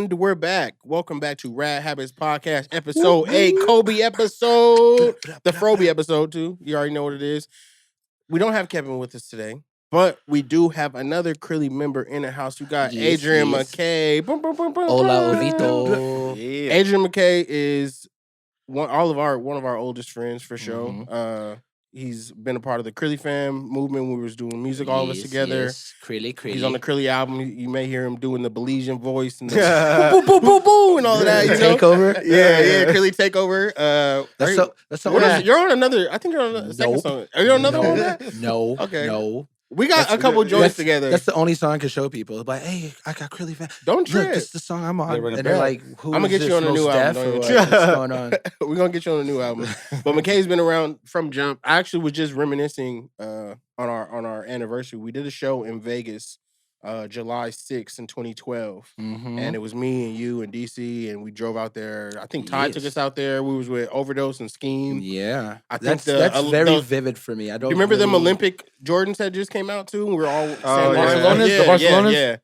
And we're back. Welcome back to Rad Habits Podcast, episode 8, Kobe episode, the Froby episode too. You already know what it is. We don't have Kevin with us today, but we do have another Crilly member in the house. We got Adrian Mckay. Hola, Ovito. Yeah. Adrian Mckay is one of our oldest friends for sure. Mm-hmm. He's been a part of the Crilly fam movement when we was doing music, all of us together. Yes. Crilly. He's on the Crilly album. You may hear him doing the Belizean voice and the boo, boo, boo, boo, and all of that. You know? Takeover? Yeah, Crilly Takeover. You're on another, I think you're on a second song. Are you on another one? No. Okay. No. We got a couple joints together. That's the only song I can show people. It's like, hey, I got Crilly fan. Don't trip. Look, this is the song I'm on. And they're like, who I'm going to get you on a new album. What's going on? We're going to get you on a new album. But McKay's been around from jump. I actually was just reminiscing on our anniversary. We did a show in Vegas July 6th in 2012. Mm-hmm. And it was me and you and DC, and we drove out there. I think Ty took us out there. We was with Overdose and Scheme. Yeah. I think that's very vivid for me. I don't. You remember them Olympic Jordans that just came out too? We were all Barcelona. The Barcelonas? Yeah.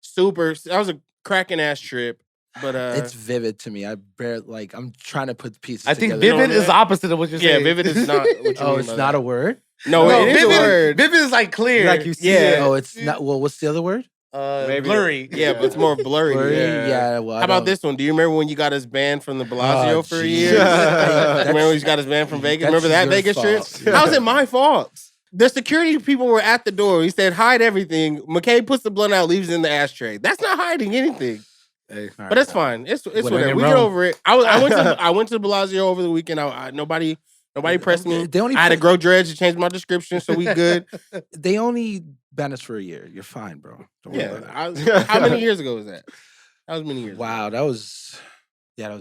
Super. That was a cracking ass trip. But it's vivid to me. I'm trying to put the pieces I think together. vivid is the opposite of what you're saying. Yeah, vivid is not what you mean it's not a word? No, it is a word. Vivid is like clear. Like you see it. Oh, it's not. Well, what's the other word? Blurry. Yeah, but it's more blurry. Yeah. Well, how about this one? Do you remember when you got us banned from the Bellagio for a year? Remember when you got us banned from Vegas? Remember that Vegas trip? How was it my fault? The security people were at the door. He said, hide everything. McKay puts the blunt out, leaves it in the ashtray. That's not hiding anything. Hey, but that's fine. It's whatever. We get over it. I went to the Bellagio over the weekend. Nobody pressed me. I had to grow dreads to change my description, so we good. They only banned us for a year. You're fine, bro. Don't worry about it. How many years ago was that? That was many years ago. That was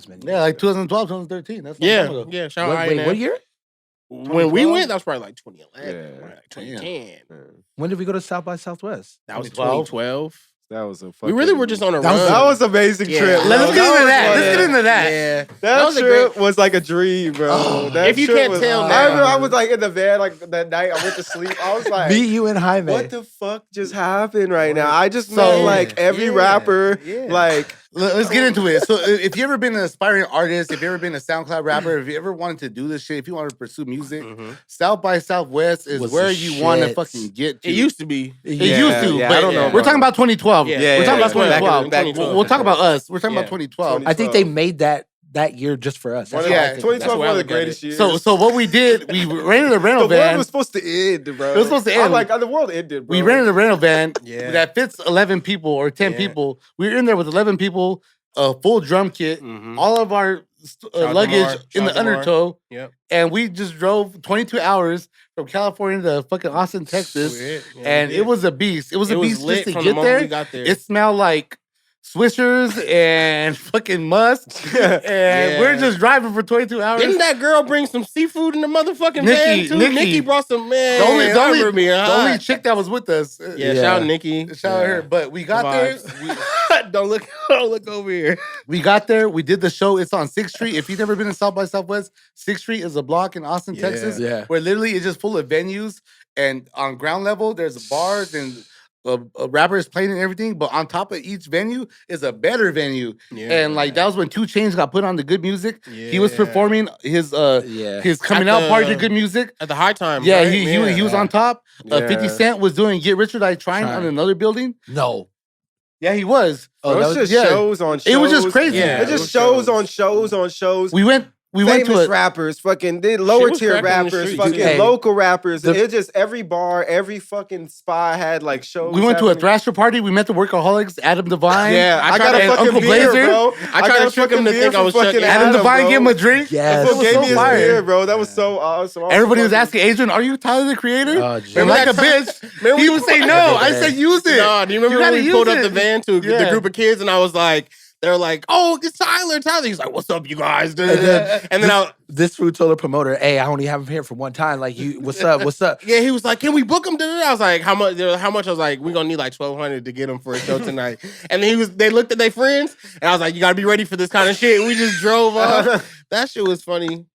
many years like 2012, 2013. That's yeah. Wait, what year? When we went, that was probably like 2011, like 2010. When did we go to South by Southwest? That was 2012. That was a we really were just on a run. That was an amazing trip. Let's get into that. Yeah. That trip was like a dream, bro. If you can't tell now. I remember I was like in the van like that night. I went to sleep. I was like, me, you, and Jaime. What the fuck just happened right now? I just met like every rapper. Like, let's get into it. So if you ever been an aspiring artist, if you ever been a SoundCloud rapper, if you ever wanted to do this shit, if you wanted to pursue music, South by Southwest is where you want to fucking get to. It used to be. It used to. But I don't know. We're talking about 2012. We're talking about 2012. Back We'll talk about us. We're talking about 2012. I think they made that year just for us. 2012 was one of the greatest years. So what we did, we rented a rental van. The world was supposed to end, bro. It was supposed to end. I'm like, the world ended, bro. We rented a rental van that fits 11 people or 10 people. We were in there with 11 people, a full drum kit, all of our luggage in the undertow. Yep. And we just drove 22 hours from California to fucking Austin, Texas. And it was a beast. It was a beast just to get there. It smelled like Swishers and fucking musk. And we're just driving for 22 hours. Didn't that girl bring some seafood in the motherfucking van too? Nikki brought some, man. The only chick that was with us. Shout out Nikki. Shout out her. But we got there. Don't look over here. We got there. We did the show. It's on 6th Street. If you've never been to South by Southwest, 6th Street is a block in Austin, Texas. Yeah. Where literally it's just full of venues. And on ground level, there's bars and rappers playing and everything, but on top of each venue is a better venue. And like that was when 2 Chainz got put on the Good Music. He was performing his coming out party to Good Music at the High Time. Yeah, right? he was on top. 50 Cent was doing Get Rich or Die Trying on another building. No. Yeah, he was. Oh, that was just shows on shows. It was just crazy. Yeah, it just shows on shows on shows. We went to rappers, fucking lower tier rappers, fucking local rappers. It just every bar, every fucking spot had like shows. We went to a Thrasher party. We met the Workaholics, Adam Devine. Yeah, I got a fucking Uncle beer, Blazer. bro. I tried to trick him to think I was fucking Adam Devine. Gave him a drink. Yeah, that gave me his beer, bro. That was so awesome. Everybody was asking Adrian, "Are you Tyler the Creator?" And like a bitch, he would say no. I said, "Use it." No, do you remember when we pulled up the van to the group of kids, and I was like. They're like, oh, it's Tyler. He's like, what's up, you guys? And then this food told the promoter, hey, I only have him here for one time. Like, what's up? Yeah, he was like, can we book him? I was like, how much? I was like, we're gonna need like $1,200 to get him for a show tonight. And then they looked at their friends, and I was like, you gotta be ready for this kind of shit. We just drove off. That shit was funny.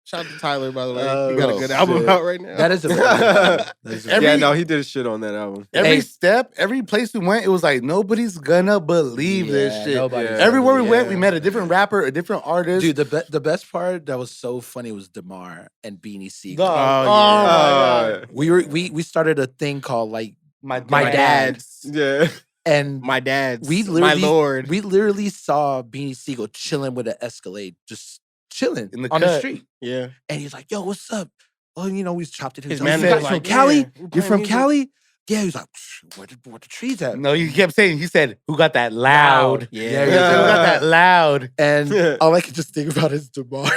Shout out to Tyler, by the way. He got a good album out right now. That is a he did shit on that album. Every step, every place we went, it was like nobody's gonna believe this shit. Everywhere we went, we met a different rapper, a different artist. Dude, the best part that was so funny was DeMar and Beanie Siegel. Oh, my God. We started a thing called like my dad's. Yeah. And my dad's. My lord. We literally saw Beanie Siegel chilling with an Escalade, just chilling on cut. the street. Yeah. And he's like, yo, what's up? Oh, you know, we chopped it. His man, man you from Cali? Yeah, you're from Cali? Yeah, he was like, where the trees at? No, he kept saying, he said, who got that loud? Yeah. Who got that loud? And all I could just think about is DeMar.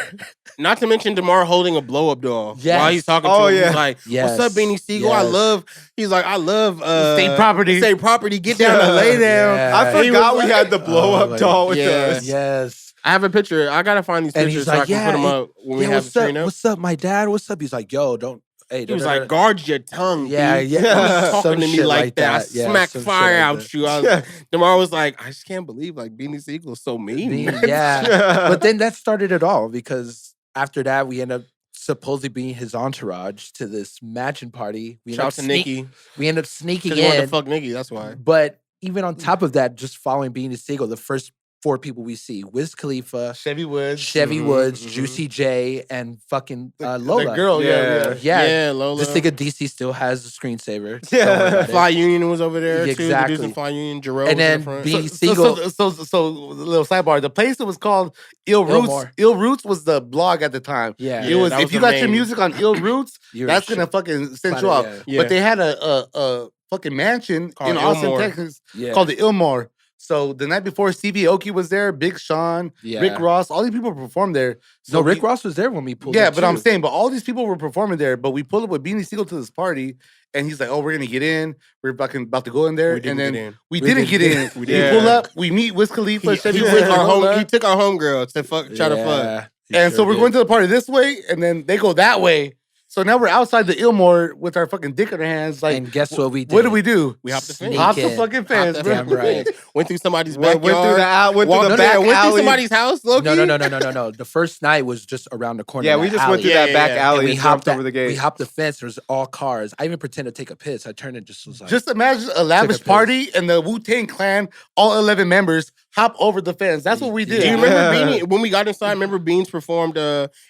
Not to mention DeMar holding a blow-up doll while he's talking to him. Yeah. He's like, what's up, Beanie Siegel? I love state property. State property. Get down and lay down. Yeah. I forgot we had the blow-up doll with us. Yes. I have a picture. I got to find these pictures so I can put them up when we have the stream up. What's up, my dad? What's up? He's like, yo, don't. Hey, he was like, guard your tongue. Yeah, dude. yeah. He was talking to me like that. I Yeah, smacked fire like out that. you. DeMar was like, I just can't believe like Beanie Siegel is so mean. Yeah. But then that started it all because after that, we ended up supposedly being his entourage to this matching party. Shout out to Nikki. We ended up sneaking in. He wanted to in. fuck Nikki, that's why. But even on top of that, just following Beanie Siegel, the first 4 people we see: Wiz Khalifa, Chevy Woods, Juicy J, and fucking Lola. The girl, yeah, Lola. This nigga DC still has the screensaver. Yeah, Fly Union was over there too. Exactly. Producing Fly Union, Jerome. And then Beanie Siegel. So, little sidebar. The place that was called Ill Roots. Ill Roots was the blog at the time. Yeah, it was. If you got your music on Ill Roots, that's gonna fucking send you off. Yeah. But they had a fucking mansion in Austin, Texas, called the Ilmore. So the night before, Stevie Aoki was there, Big Sean, Rick Ross, all these people performed there. So Rick Ross was there when we pulled up. Yeah, but I'm saying, all these people were performing there, but we pulled up with Beanie Siegel to this party, and he's like, oh, we're going to get in. We're fucking about to go in there. And then we didn't get in. We pull up, we meet Wiz Khalifa, Chevy Woods. He took our homegirl to try to fuck. And so we're going to the party this way, and then they go that way. So now we're outside the Ilmore with our fucking dick in our hands. Like, and guess what we did? What did we do? We hopped the fence. Hopped the fucking fence, bro. Right. Went through somebody's backyard. Went through the back alley. Went through somebody's house, Loki. No. The first night was just around the corner. Yeah, we just went through that back alley and we hopped over the gate. We hopped the fence. There was all cars. I even pretended to take a piss. I turned and just was like. Just imagine a lavish party and the Wu-Tang Clan, all 11 members, hop over the fence. That's what we did. Do you remember Beanie? When we got inside, remember Beans performed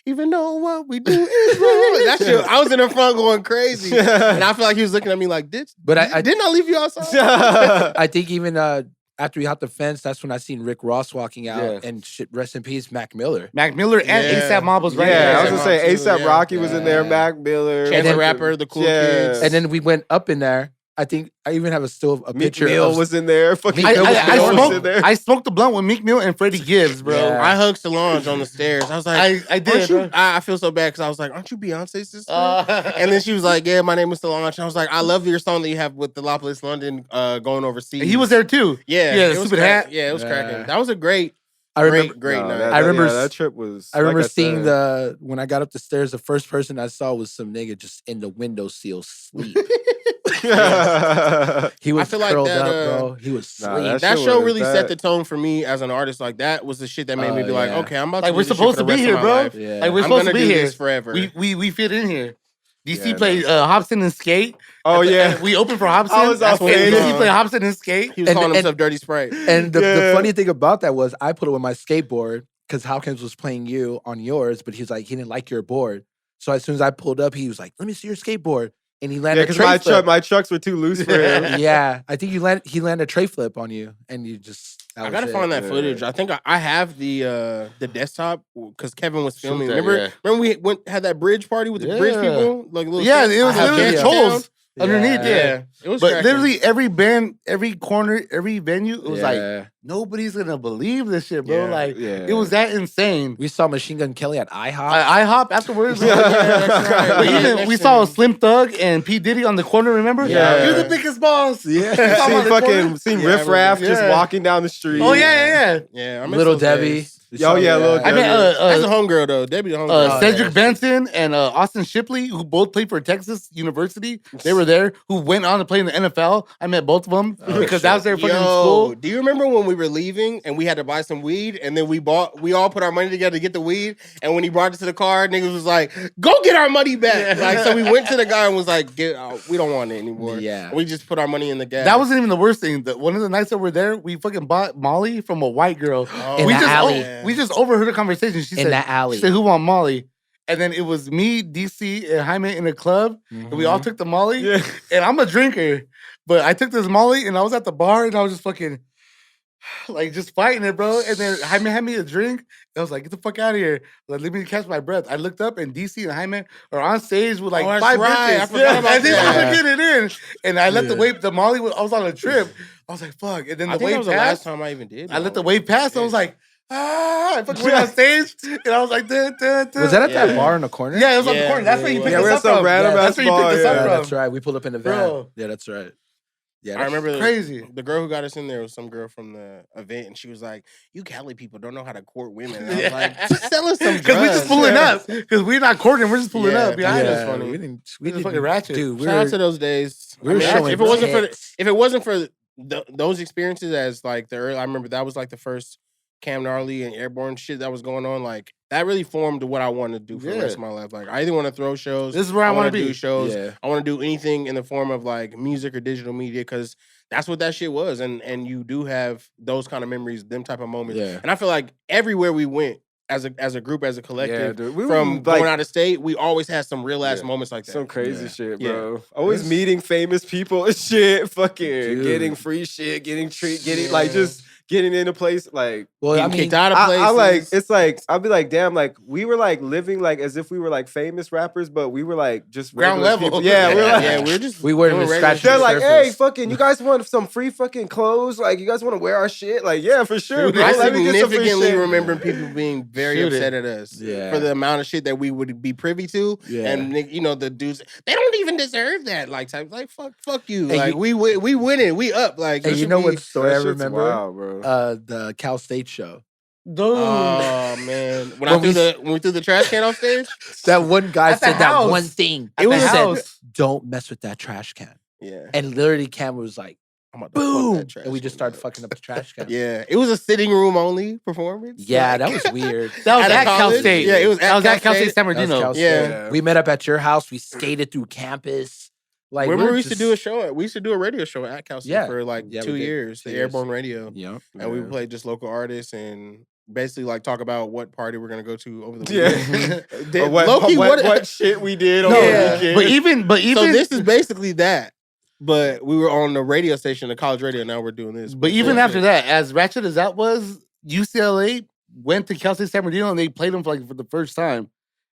Even Though What We Do Is Wrong? That shit, I was in the front going crazy. And I feel like he was looking at me like, didn't I leave you outside? I think even after we hopped the fence, that's when I seen Rick Ross walking out and shit, rest in peace, Mac Miller. Mac Miller and A$AP Mob was right there. Yeah, I was going to say A$AP Rocky was in there, Mac Miller. Chance the Rapper, the Cool Kids. And then we went up in there. I think I even have a picture. Meek Mill was in there. I smoked the blunt with Meek Mill and Freddie Gibbs, bro. Yeah. I hugged Solange on the stairs. I was like, I did. I feel so bad because I was like, aren't you Beyonce's sister? And then she was like, yeah, my name is Solange. And I was like, I love your song that you have with the Lopolis London going overseas. And he was there too. Yeah, the stupid hat. Yeah, it was cracking. That was a great. Great night. I remember that trip was. I remember seeing when I got up the stairs, the first person I saw was some nigga just in the windowsill sleep. He was curled up, bro. He was sleep. That show really set the tone for me as an artist. Like that was the shit that made me be like, okay, I'm about to. We're supposed to be here, bro. Yeah. Like we're supposed to be here forever. We fit in here. DC played Hobson and Skate. Oh, yeah. We opened for Hobson. DC played Hobson and Skate. He was calling himself Dirty Sprite. And the funny thing about that was I put it with my skateboard because Hopkins was playing you on yours, but he was like, he didn't like your board. So as soon as I pulled up, he was like, let me see your skateboard. And he landed a tray flip. My trucks were too loose for him. Yeah. I think he landed a tray flip on you. And you just... I gotta find that footage. I think I have the desktop because Kevin was filming. Remember we had that bridge party with the bridge people? Like little it was literally trolls underneath. Yeah. It was but literally every band, every corner, every venue, it was like nobody's gonna believe this shit, bro. It was that insane. We saw Machine Gun Kelly at IHOP. IHOP afterwards. That's right. But even we saw Slim Thug and P. Diddy on the corner, remember? Yeah. You're the biggest boss. Yeah. Seen Riff Raff just walking down the street. Oh, yeah. Yeah. Little Debbie. Oh yeah, Lil Debbie. I mean, that's a homegirl though. Debbie the homegirl. Cedric Benson and Austin Shipley, who both played for Texas University, they were there. Who went on to play in the NFL. I met both of them because that was their fucking school. Do you remember when we were leaving and we had to buy some weed and then we all put our money together to get the weed, and when he brought it to the car, niggas was like, "Go get our money back!" Like, so we went to the guy and was like, "We don't want it anymore." Yeah, we just put our money in the gas. That wasn't even the worst thing. One of the nights that we're there, we fucking bought Molly from a white girl. In the alley. We just overheard a conversation. She said, that alley. She said, "Who want Molly?" And then it was me, DC, and Jaime in a club, and we all took the Molly. Yeah. And I'm a drinker, but I took this Molly, and I was at the bar, and I was just fucking, like, just fighting it, bro. And then Jaime had me a drink, and I was like, "Get the fuck out of here!" Like, let me catch my breath. I looked up, and DC and Jaime are on stage with like 5 bitches. I forgot about and then I get it in, and I let the wave. The Molly, I was on a trip. I was like, "Fuck!" And then the wave passed. The last time I even did. I let the wave pass. I was like, I fucking went on stage, and I was like, Was that at that bar in the corner? Yeah, it was on the corner. That's where you picked us up from. That's where you picked us up from. That's right. We pulled up in a van. Bro. Yeah, that's right. Yeah, I remember crazy. The girl who got us in there was some girl from the event, and she was like, "You Cali people don't know how to court women." And I was like, "Just sell us some drugs." Because we just pulling up. Because we're not courting. We're just pulling up behind us. Funny. We just fucking ratchet. Dude, shout out to those days. If it wasn't for those experiences, as like the early, I remember that was like the first Cam Gnarly and Airborne shit that was going on. Like, that really formed what I wanted to do for the rest of my life. Like, I either want to throw shows. This is where I want to do shows. Yeah. I want to do anything in the form of like music or digital media, because that's what that shit was. And you do have those kind of memories, them type of moments. Yeah. And I feel like everywhere we went as a group, as a collective, from going out of state, we always had some real ass moments like that. Some crazy shit, bro. Always meeting famous people and shit, fucking getting free shit, getting like just getting into place, like, well, I mean, kicked out of places. I like, it's like, I'll be like, damn, like, we were like living like as if we were like famous rappers, but we were like just ground level. People. Yeah, we weren't even scratching. They're like, hey, fucking, you guys want some free fucking clothes? Like, you guys want to wear our shit? Like, yeah, for sure. Dude, I significantly remember people being very upset at us for the amount of shit that we would be privy to. Yeah. And you know, the dudes, they don't even deserve that. Like, type, like fuck you. Hey, like, we winning, we up. Like, hey, you know what story I remember? Wild, bro. The Cal State show. Dude. Oh man! When we threw the trash can off stage, that one guy said that one thing. It was said, "Don't mess with that trash can." Yeah. And literally, Cam was like, "I'm about to boom!" fuck that trash and we just started can. fucking up the trash can. Yeah, it was a sitting room only performance. Yeah, that was weird. That was at Cal State. Yeah, it was at Cal State San Bernardino. Yeah, we met up at your house. We skated through campus. Like, remember we used to do a show. We used to do a radio show at Cal State for like 2 years. The Airborne Radio. Yeah, and we played just local artists and basically like talk about what party we're gonna go to over the weekend. Yeah, what shit we did over the weekend. But even so this is basically that. But we were on the radio station, the college radio. Now we're doing this. But even after that, as ratchet as that was, UCLA went to Cal State San Bernardino and they played them for the first time.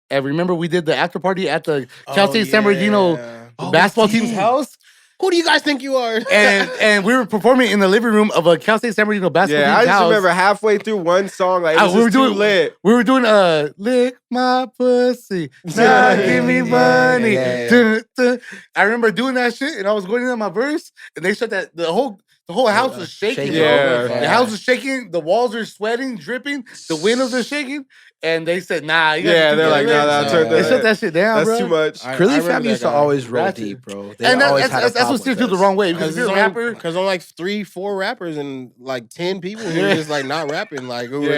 And remember, we did the after party at the Cal State San Bernardino basketball team's house. Who do you guys think you are? and we were performing in the living room of a Cal State San Bernardino basketball team's house. Yeah, I just remember halfway through one song, like, it was too lit. We were doing lick my pussy, now give me money. Dun, dun. I remember doing that shit, and I was going into my verse, and they said that the whole house was shaking. The house was shaking. The walls are sweating, dripping. The windows are shaking. And they said, nah. They're like, nah, they shut that shit down, that's bro. too much. Crilly family used to always roll deep, bro. And that's what steers people the wrong way. Because you're a rapper. Because I'm like 3-4 rappers and like 10 people who were just like not rapping, like who were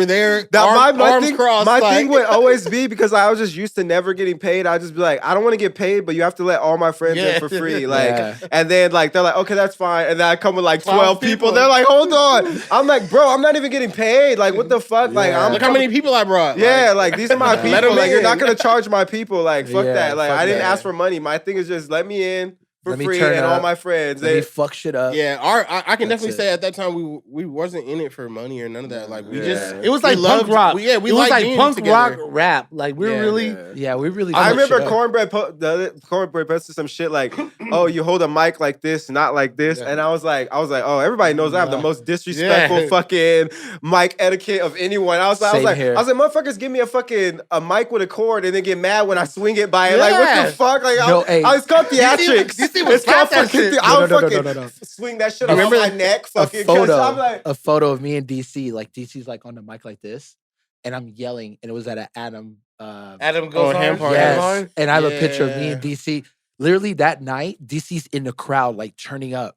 there. Arms crossed. My thing would always be, because I was just used to never getting paid. I'd just be like, I don't want to get paid, but you have to let all my friends in for free. Like, and then like they're like, okay, that's fine. And then I come with like 12 people. They're like, hold on. I'm like, bro, I'm not even getting paid. Like, what the fuck? Like, look how many people I brought. Yeah, like these are my people. Like, you're not gonna charge my people. Like, fuck that. Like, I didn't ask for money. My thing is just let me in for free and all my friends. They fuck shit up. Yeah, I can definitely say at that time we wasn't in it for money or none of that. Like, we just it was like punk rock. We it was like punk rock rap. Like, we really I remember Cornbread posted some shit like, oh, you hold a mic like this, not like this, and I was like, oh, everybody knows I have the most disrespectful fucking mic etiquette of anyone. I was like, motherfuckers give me a mic with a cord and then get mad when I swing it by it. Like, what the fuck? Like, I was called theatrics. DC would slap that shit. I would fucking swing that shit around my neck. Fucking a photo of me and DC. Like DC's like on the mic like this, and I'm yelling, and it was at an Adam. Adam goes hard. Yes, and I have a picture of me and DC. Literally that night, DC's in the crowd, like turning up.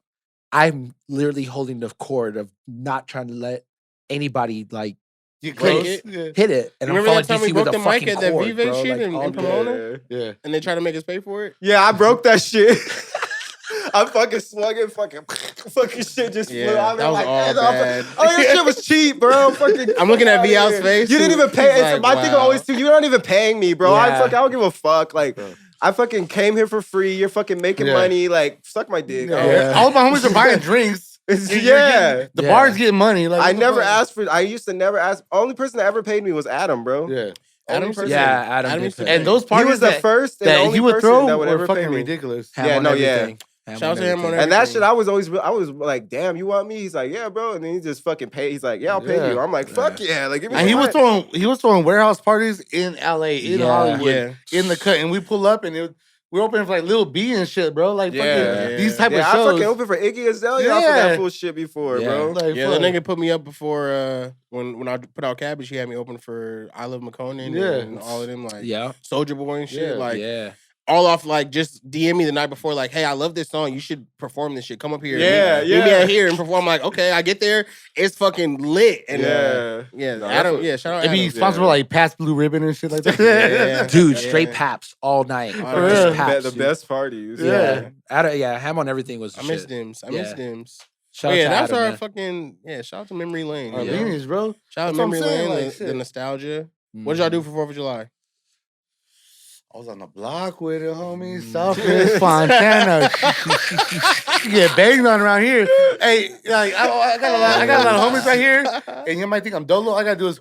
I'm literally holding the cord of not trying to let anybody like hit it. And remember that time we broke the mic at that Vive shit in Pomona? Yeah. And they tried to make us pay for it? Yeah, I broke that shit. I fucking swung it, fucking shit just flew out. That was all bad. Oh, your shit was cheap, bro. I'm looking at VL's face. You didn't even pay. My thing always too. You're not even paying me, bro. I don't give a fuck. Like, I fucking came here for free. You're fucking making money. Like, suck my dick. All my homies are buying drinks. The bar's getting money. Like, I never asked for. I used to never ask. Only person that ever paid me was Adam, bro. Yeah. Adam. And those parties he was the first and that only he would person throw that would ever fucking pay me. ridiculous. Yeah, no, yeah. Shout out to him on everything. And that shit, I was like, damn, you want me? He's like, yeah, bro. And then he just fucking paid. He's like, yeah, I'll pay you. I'm like, fuck yeah. Like, give me. And he was throwing warehouse parties in LA, in Hollywood, in the cut, and we pull up and we're opening for like Lil B and shit, bro. Like these type of shows. I fucking opened for Iggy Azalea off of that full shit before, bro. Like, that nigga put me up before when I put out Cabbage. He had me open for I Love McConan and all of them, like Soulja Boy and shit. All off like just DM me the night before, like, hey, I love this song. You should perform this shit. Come up here. Meet me out here and perform. I'm like, okay, I get there. It's fucking lit. And Adam, shout out. If he's sponsored by like Pabst Blue Ribbon and shit like that. Dude, straight Paps all night. The best parties. Ham on everything was. I miss Dims. Shout out to that's Adam, our fucking shout out to Memory Lane. Our lineage, bro. Shout out to Memory Lane, like, the nostalgia. What did y'all do for 4th of July? I was on the block with it, homie. Southwest Fontana. You get banged on around here. Hey, like I got a lot of homies right here, and you might think I'm dolo. All I gotta do is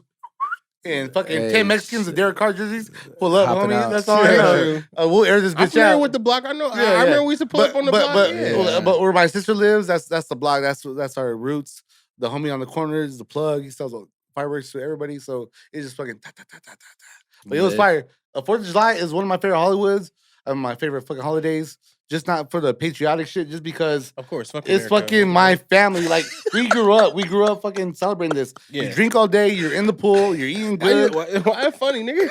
and fucking 10 Mexicans with Derek Carr jerseys pull up, homie. Out. That's all I know. We'll air this bitch out. I'm familiar with the block. I know. I remember we used to pull up on the block. But where my sister lives, that's the block. That's our roots. The homie on the corner is the plug. He sells fireworks to everybody, so it's just fucking ta ta ta ta ta ta. But it was fire. 4th of July is one of my favorite Hollywoods, my favorite fucking holidays. Just not for the patriotic shit, just because of course, it's America. Fucking my family. Like we grew up fucking celebrating this. You drink all day, you're in the pool, you're eating good. Why funny, nigga?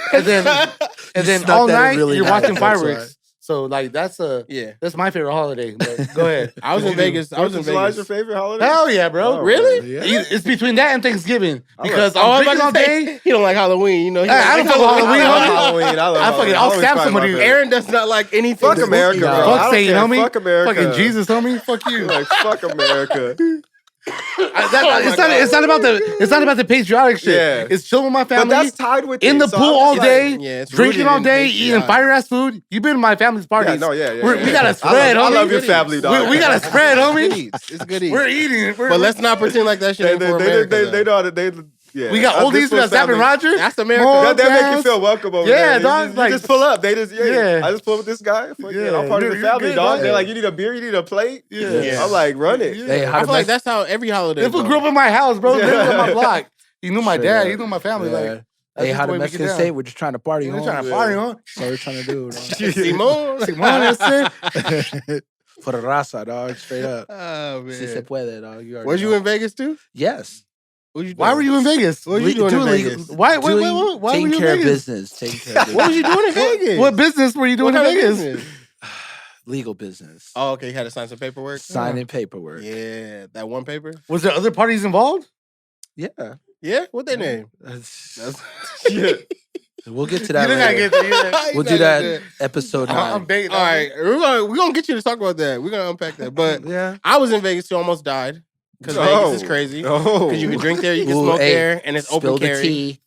And then all night really you're watching fireworks. So like that's my favorite holiday. But go ahead. I was in Vegas. July's your favorite holiday? Hell yeah, bro. Oh, really? Yeah. It's between that and Thanksgiving because I'm drinking all day. He don't like Halloween, you know. I don't fuck with Halloween. I'll stab somebody. Aaron does not like anything. Fuck America, bro. Fuck Satan, homie. Fuck America. Fucking Jesus, homie. Fuck you. Like fuck America. It's not about the patriotic shit. Yeah. It's chilling with my family. But that's tied with in the pool all day, drinking all day, eating fire ass food. You've been to my family's parties. We got a spread, homie. I love your family, dog. We got a spread, homie. It's good eating. We're eating. But let's not pretend like that shit ain't for America. They know that we got oldies, we got Zap and Roger. That's America. They make you feel welcome over there. Yeah, dog. You just pull up. They just, I just pull up with this guy. I'm part of the family, dog. They're like, you need a beer, you need a plate. Yeah. I'm like, run it. Hey, I feel like that's how every holiday. If we grew up in my house, bro, lived on my block. He knew my dad. He knew my family. Like, hey, how the Mexicans say? We're just trying to party. We're trying to party, huh? That's what we're trying to do. Simón, that's it. For the raza, dog. Straight up. Oh man. Si se puede, dog. Was you in Vegas too? Yes. Why were you in Vegas? What were you doing in Vegas? Why were you in Vegas? Taking care of business. What was you doing in Vegas? What business were you doing in Vegas? Legal business. Oh, okay. You had to sign some paperwork? Signing paperwork. Yeah. That one paper? Was there other parties involved? Yeah. Yeah? What their name? Shit. We'll get to that later. We'll do that episode 9. All right. We're going to get you to talk about that. We're going to unpack that. But I was in Vegas too. Almost died. Because Vegas is crazy. Because you can drink there, you can smoke there, and it's open carry. Tea.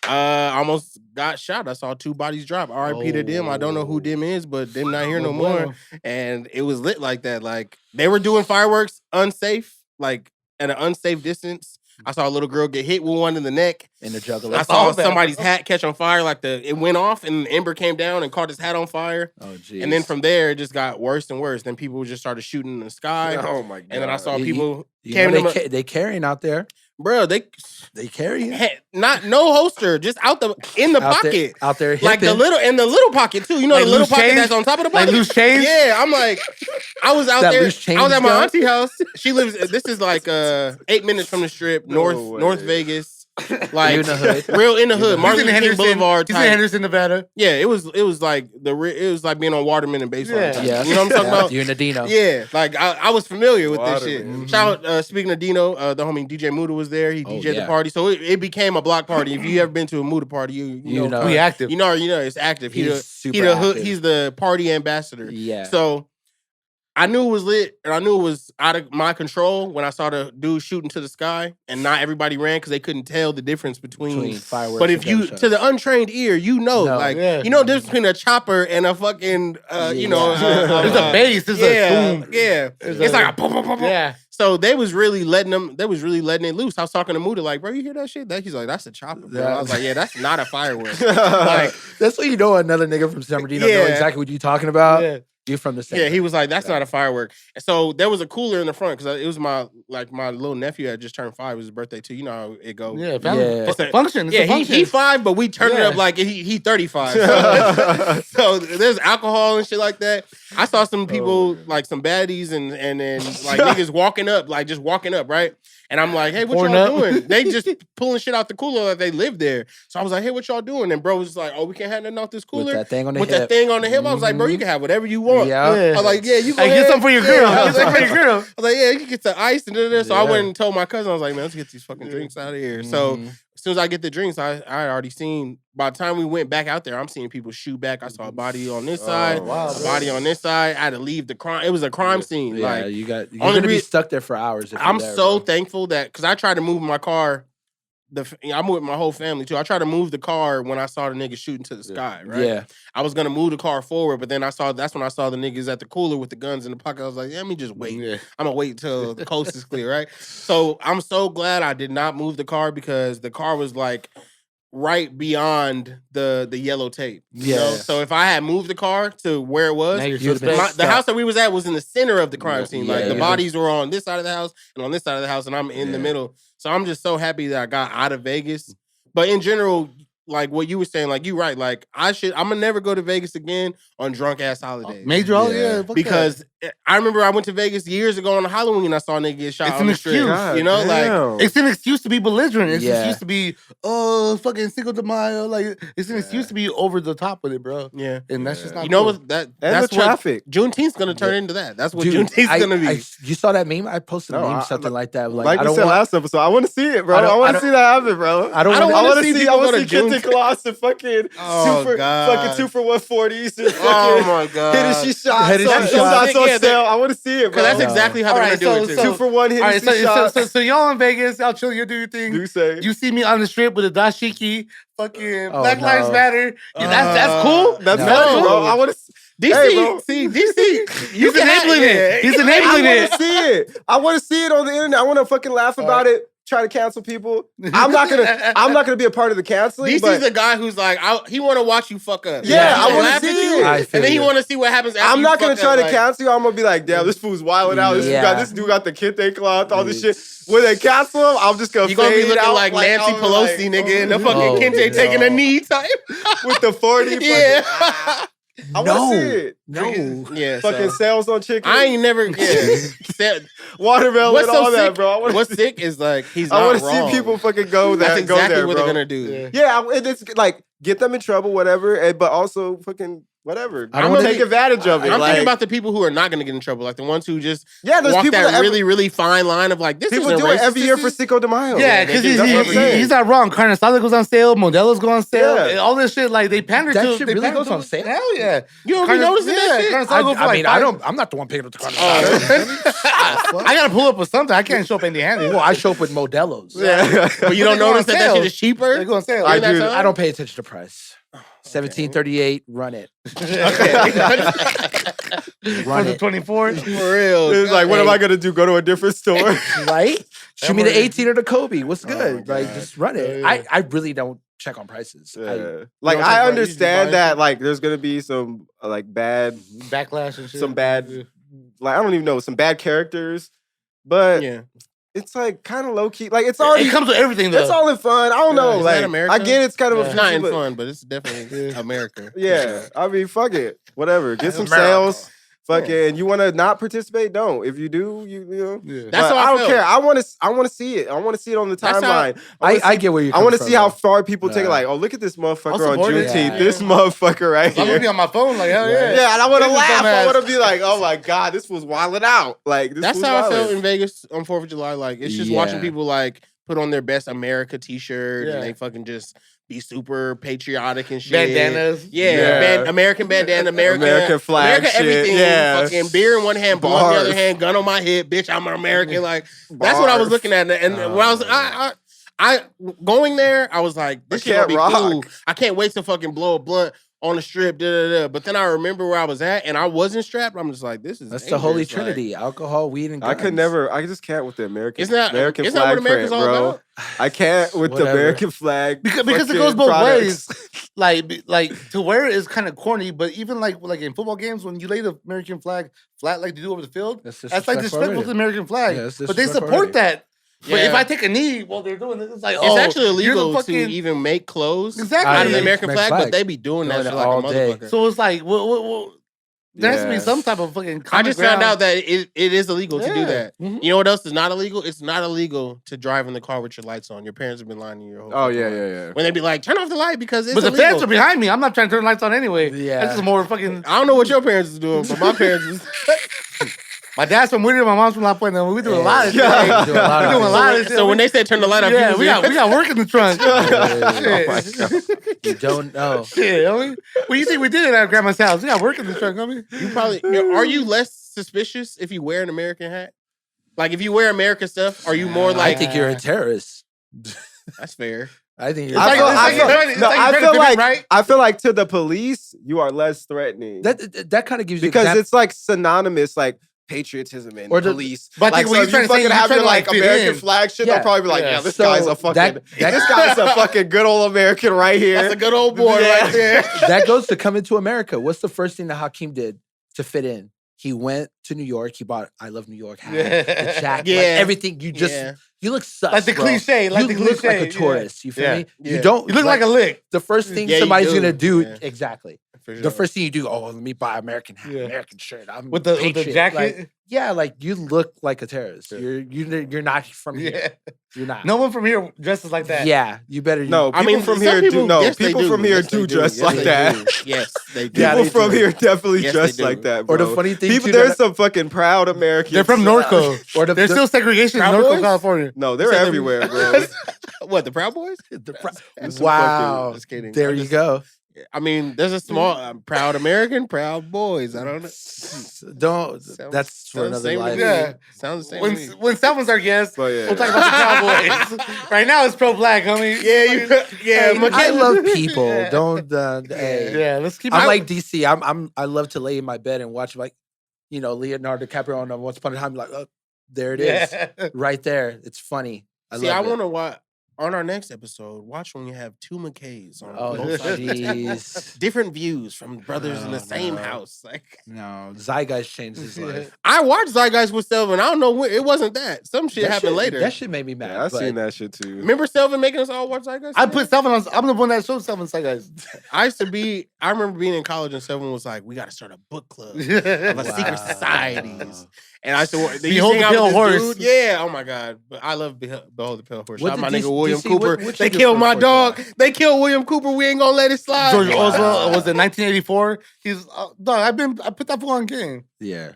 Almost got shot. I saw 2 bodies drop. R.I.P. to them. I don't know who them is, but them not here no more. And it was lit like that. Like, they were doing fireworks unsafe, like, at an unsafe distance. I saw a little girl get hit with one in the neck. In the jugular. I saw somebody's hat catch on fire. Like it went off and the ember came down and caught his hat on fire. Oh, geez. And then from there, it just got worse and worse. Then people just started shooting in the sky. Oh, my God. And then I saw people... they carrying out there. Bro, they carry it. No holster, just in the pocket. Out there like the little pocket too. You know, like the little pocket that's on top of the pocket. Like loose change? Yeah, I'm like, I was out there. I was at my auntie house. She lives. This is like 8 minutes from the Strip, North Vegas. Like in the hood. Real in the hood. Martin Luther King Boulevard. He's in Henderson, Nevada. Yeah, it was like it was like being on Waterman and Baseline. Yeah. You know what I'm talking about? You and Dino. Yeah, like I was familiar with this shit. Mm-hmm. Shout out, speaking of Dino, the homie DJ Muda was there. He DJ'd the party, so it became a block party. If you ever been to a Muda party, you know we active. You know it's active. He's the party ambassador. Yeah. So I knew it was lit, and I knew it was out of my control when I saw the dude shooting to the sky, and not everybody ran because they couldn't tell the difference between fireworks. But if you, to the untrained ear, you know the difference between a chopper and a fucking, there's a bass, there's a boom. Yeah, it's like a boom, boom, boom, boom. Yeah. So they was really letting it loose. I was talking to Muda like, bro, you hear that shit? He's like, that's a chopper, bro. I was like, yeah, that's not a firework. Like, that's what you know. Another nigga from San Bernardino know exactly what you talking about. Yeah. You're from the same. Yeah, he was like, that's not a firework. And so there was a cooler in the front because it was my little nephew had just turned 5. It was his birthday too. You know how it goes. Yeah, family. It's a function. It's a function. He 5, but we turned it up like he 35. So there's alcohol and shit like that. I saw some people like some baddies and then like niggas walking up, like just walking up, right? And I'm like, hey, what y'all doing? They just pulling shit out the cooler like they live there. So I was like, hey, what y'all doing? And bro was just like, oh, we can't have nothing off this cooler. With that thing on the hip. I was like, bro, you can have whatever you want. Yeah. I was like, yeah, you go get some for your girl. Get some for your girl. I was like, yeah, you can get the ice and da. So I went and told my cousin, I was like, man, let's get these fucking drinks out of here. So as soon as I get the drinks, I had already seen, by the time we went back out there, I'm seeing people shoot back. I saw a body on this side, a body on this side. I had to leave the crime. It was a crime scene. Yeah, like, you're going to be stuck there for hours. I'm so thankful that, because I tried to move my car. I'm with my whole family too. I tried to move the car when I saw the niggas shooting to the sky, right? Yeah. I was gonna move the car forward, but then that's when I saw the niggas at the cooler with the guns in the pocket. I was like, let me just wait. Yeah. I'm gonna wait till the coast is clear, right? So I'm so glad I did not move the car because the car was like right beyond the yellow tape. You know? So if I had moved the car to where it was, the house that we was at was in the center of the crime scene. Like the bodies were on this side of the house and on this side of the house, and I'm in the middle. So I'm just so happy that I got out of Vegas. But in general, like what you were saying, like you right. Like I'm gonna never go to Vegas again on drunk ass holidays. Major holiday, because I remember I went to Vegas years ago on Halloween and I saw a nigga get shot on the street. You know, like it's an excuse to be belligerent. It's an excuse to be fucking Cinco de Mayo. Like it's an excuse to be over the top with it, bro. Yeah, and that's just not. You know what? That's the traffic. Juneteenth's gonna turn into that. That's what Juneteenth's gonna be. You saw that meme? I posted a meme, something like that. Like we said last episode, I want to see it, bro. I want to see that happen, bro. I want to see. I want to see Kente Claus and fucking fucking 2 for $140s and fucking my god, hidden shots on sale. I want to see it, bro. That's exactly how they're gonna do it. 2 for 1 hidden shots. So y'all in Vegas, y'all chill, you do your thing. You see me on the strip with a dashiki, fucking Black Lives Matter. That's cool. That's funny, bro. I want to. DC, he's enabling it. He's enabling it. I want to see it. I want to see it on the internet. I want to fucking laugh about it. Try to cancel people. I'm not gonna be a part of the canceling. DC's a guy who's like, he want to watch you fuck up. Yeah, I want to see it, and then he want to see what happens. After I'm not gonna try to cancel you. I'm gonna be like, damn, this fool's wilding out. This dude got the kente cloth, all this shit. When they cancel him, I'm just gonna. You gonna be looking like Nancy Pelosi, nigga, and the fucking kente taking a knee type with the 40. Yeah. I want to see it. No. Yeah. Fucking sales on chicken. I ain't never. Watermelon, all that, bro. What's sick is like he's not I want to see people fucking go That's exactly there, what bro. they're gonna do. Yeah, it's like get them in trouble, whatever, but also fucking whatever. I'm gonna take advantage of it. I'm thinking about the people who are not gonna get in trouble, like the ones who just there's walk people that really, really fine line of like this. People isn't do it every year for Cinco de Mayo. Yeah, because he's not wrong. Carne asada goes on sale, Modelo's go on sale, Yeah. all this shit. Like they pander to. That shit really goes on sale. Hell yeah! You don't be noticing that shit. I mean, I'm not the one picking up the carne asada. I gotta pull up with something. I can't show up empty-handed. Well, I show up with Modelo's. Yeah, but you don't notice that shit is cheaper. They go on sale. I don't pay attention to price. $17.38. Run it. Run the 24. For real. It's like, what am I gonna do? Go to a different store, right? Shoot me the 18 or the Kobe. What's good? Like, just run it. I really don't check on prices. Like, I understand that like there's gonna be some like bad backlash and shit. Some bad, like I don't even know, some bad characters, but it's like kind of low key. Like it's already it comes with everything though. It's all in fun. I don't know. Like I get it's kind of it's not in fun, but it's definitely America. Yeah, I mean, fuck it, whatever. Get some sales. Fucking, you want to not participate? Don't. If you do, you know. Yeah. That's how I don't care. I want to see it. I want to see it on the timeline. I get where you're coming from. I want to see how far people take it. Like, oh, look at this motherfucker on Juneteenth. This motherfucker right here. I'm gonna be on my phone. Like, hell yeah. Yeah, and I want to laugh. I want to be like, oh my god, this was wilding out. Like, that's how I felt in Vegas on 4th of July. Like, it's just watching people like put on their best America T-shirt and they fucking just be super patriotic and shit. Bandanas. American bandana, American flag America, shit. everything. Fucking beer in one hand, ball in the other hand, gun on my hip, bitch, I'm an American. Like, that's what I was looking at. And when I was, I going there, I was like, this shit gonna be cool. I can't wait to fucking blow a blunt on the strip, But then I remember where I was at, and I wasn't strapped. I'm just like, this is that's the holy trinity: alcohol, weed, and guns. I could never. I just can't with the American. American isn't flag that what America's print, all bro. about? I can't with the American flag because it goes both ways. like to wear it is kind of corny, but even like in football games when you lay the American flag flat like they do over the field, that's like disrespectful to the American flag. Yeah, but they support that. But if I take a knee while they're doing this, it's like, it's actually illegal to even make clothes out of the American flag, but they be doing that shit like a motherfucker. So it's like, there has to be some type of fucking I just found out that it is illegal to do that. Mm-hmm. You know what else is not illegal? It's not illegal to drive in the car with your lights on. Your parents have been lying to you your whole life. Yeah. When they be like, turn off the light because it's illegal. But the fans are behind me. I'm not trying to turn lights on anyway. Yeah. That's just more fucking... I don't know what your parents is doing, but my parents is... My dad's from Whittier, my mom's from La Puente. We do a lot of shit. We doing a lot of shit. So when they say turn the light off, we got work in the trunk. You don't know. Shit, homie. Well, you think we did it at grandma's house? We got work in the trunk, homie. You probably are you less suspicious if you wear an American hat? Like if you wear American stuff, are you more like? I think you're a terrorist. That's fair. I think you're. I feel like to the police, you are less threatening. That kind of gives you because it's like synonymous, like. Patriotism and police. But like, so if you fucking have your like American flag shit, they'll probably be like, yeah, this guy's a fucking this guy's a fucking good old American right here. That's a good old boy right there. That goes to come into America. What's the first thing that Hakeem did to fit in? He went to New York. He bought I Love New York hat, the jacket, like everything. You just you look sus, like the cliche, like you the look cliche. like a tourist. You feel me? Yeah. You don't. You look like a lick. The first thing somebody's gonna do exactly. Sure. The first thing you do, let me buy American hat, American shirt. I'm with the jacket. Like you look like a terrorist. You're not from here. You're not. No one from here dresses like that. Yeah, you better. No, people from here do. No, people from here do dress like that. Yes, they do. People from here definitely dress like that, bro. Or the funny thing, there's some fucking proud Americans. They're from Norco. Or there's still segregation in Norco, California. No, they're everywhere, bro. What, the Proud Boys? Wow. Just kidding. There you go. I mean, there's a small proud American, proud boys. I don't know. That's for another life. Yeah, sounds the same. When someone's our guest, we'll talk about the Cowboys. Right now, it's pro-black, homie. I love people. Don't. Let's keep. I'm like DC. I love to lay in my bed and watch Leonardo DiCaprio on Once Upon a Time. Like, oh, there it is, right there. It's funny. I want to watch. On our next episode, watch when you have two Mckays on both sides. Different views from brothers in the same house. Like Zeitgeist changed his life. I watched Zeitgeist with Selvin. I don't know when. It wasn't that. Some shit happened later. That shit made me mad. Yeah, I've seen that shit too. Remember Selvin making us all watch Zeitgeist? I put Selvin on. I'm the one that showed Selvin Zeitgeist. I remember being in college and Selvin was like, we got to start a book club of secret societies. And I said, Behold the Pale Horse. Dude? Yeah, oh my God. But I love Behold the Pale Horse. Shout out my nigga William Cooper. They killed my dog. They killed William Cooper. We ain't gonna let it slide. George Oswald was in 1984. He's dog. I put that fool on game. Yeah.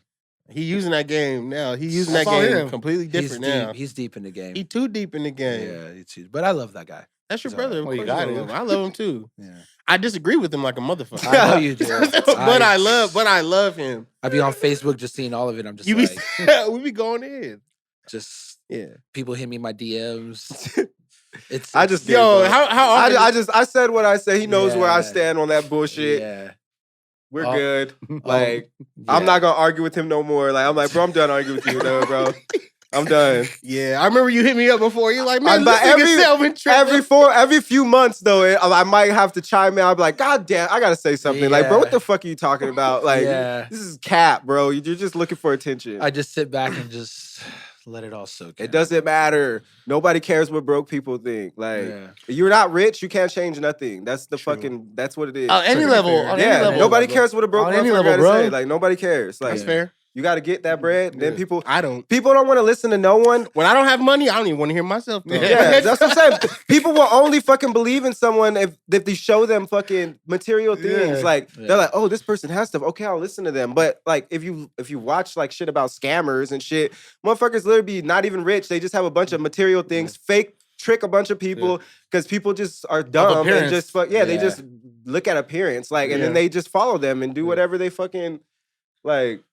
He using that game now. He using that game completely different now. He's deep in the game. He too deep in the game. Yeah, but I love that guy. That's your brother. You got him. I love him too. Yeah. I disagree with him like a motherfucker. I know you do. but I love him. I be on Facebook just seeing all of it. I'm just we be going in. Just people hit me in my DMs. I said what I said. He knows where I stand on that bullshit. Yeah. We're good. Like, I'm not gonna argue with him no more. Like, I'm like, bro, I'm done arguing with you, bro. I'm done. Yeah, I remember you hit me up before. You're like, man, every few months though, I might have to chime in. I'll be like, God damn, I gotta say something. Like, bro, what the fuck are you talking about? Like, this is cap, bro. You're just looking for attention. I just sit back and just let it all soak in. It doesn't matter. Nobody cares what broke people think. Like, you're not rich, you can't change nothing. That's the fucking, that's what it is. On any level. On any level. Nobody cares what a broke motherfucker got to say. Like, nobody cares. Like, that's fair. You got to get that bread. Then people don't want to listen to no one. When I don't have money, I don't even want to hear myself talk. Yeah, that's what I'm saying. People will only fucking believe in someone if they show them fucking material things. Like they're like, oh, this person has stuff. Okay, I'll listen to them. But like if you watch like shit about scammers and shit, motherfuckers literally be not even rich. They just have a bunch of material things, fake trick a bunch of people because people just are dumb and just they just look at appearance like and then they just follow them and do whatever they fucking like.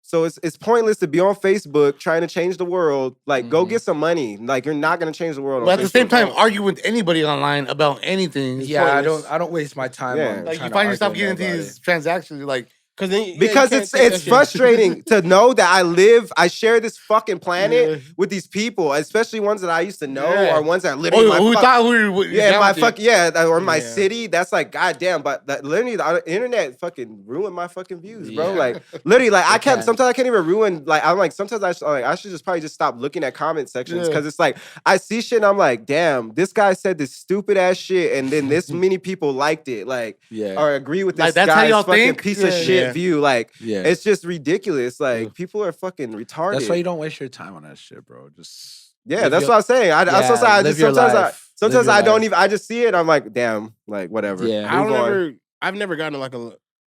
So it's pointless to be on Facebook trying to change the world. Like, go get some money. Like, you're not gonna change the world. But at the same time, argue with anybody online about anything. Yeah, I don't waste my time. On like you find yourself getting these transactions, like. Because it's frustrating to know that I share this fucking planet with these people, especially ones that I used to know or ones that literally my city. That's like goddamn, but literally the internet fucking ruined my fucking views, bro. Like literally, like sometimes I can't even ruin. Like I'm like sometimes I should just probably just stop looking at comment sections because it's like I see shit and I'm like, damn, this guy said this stupid ass shit and then this many people liked it, like or agree with this guy's fucking piece of shit view. Like it's just ridiculous. Like people are fucking retarded. That's why you don't waste your time on that shit, bro. Just that's what I'm saying. Sometimes I don't even. I just see it. I'm like, damn, like whatever. Yeah, I've never gotten like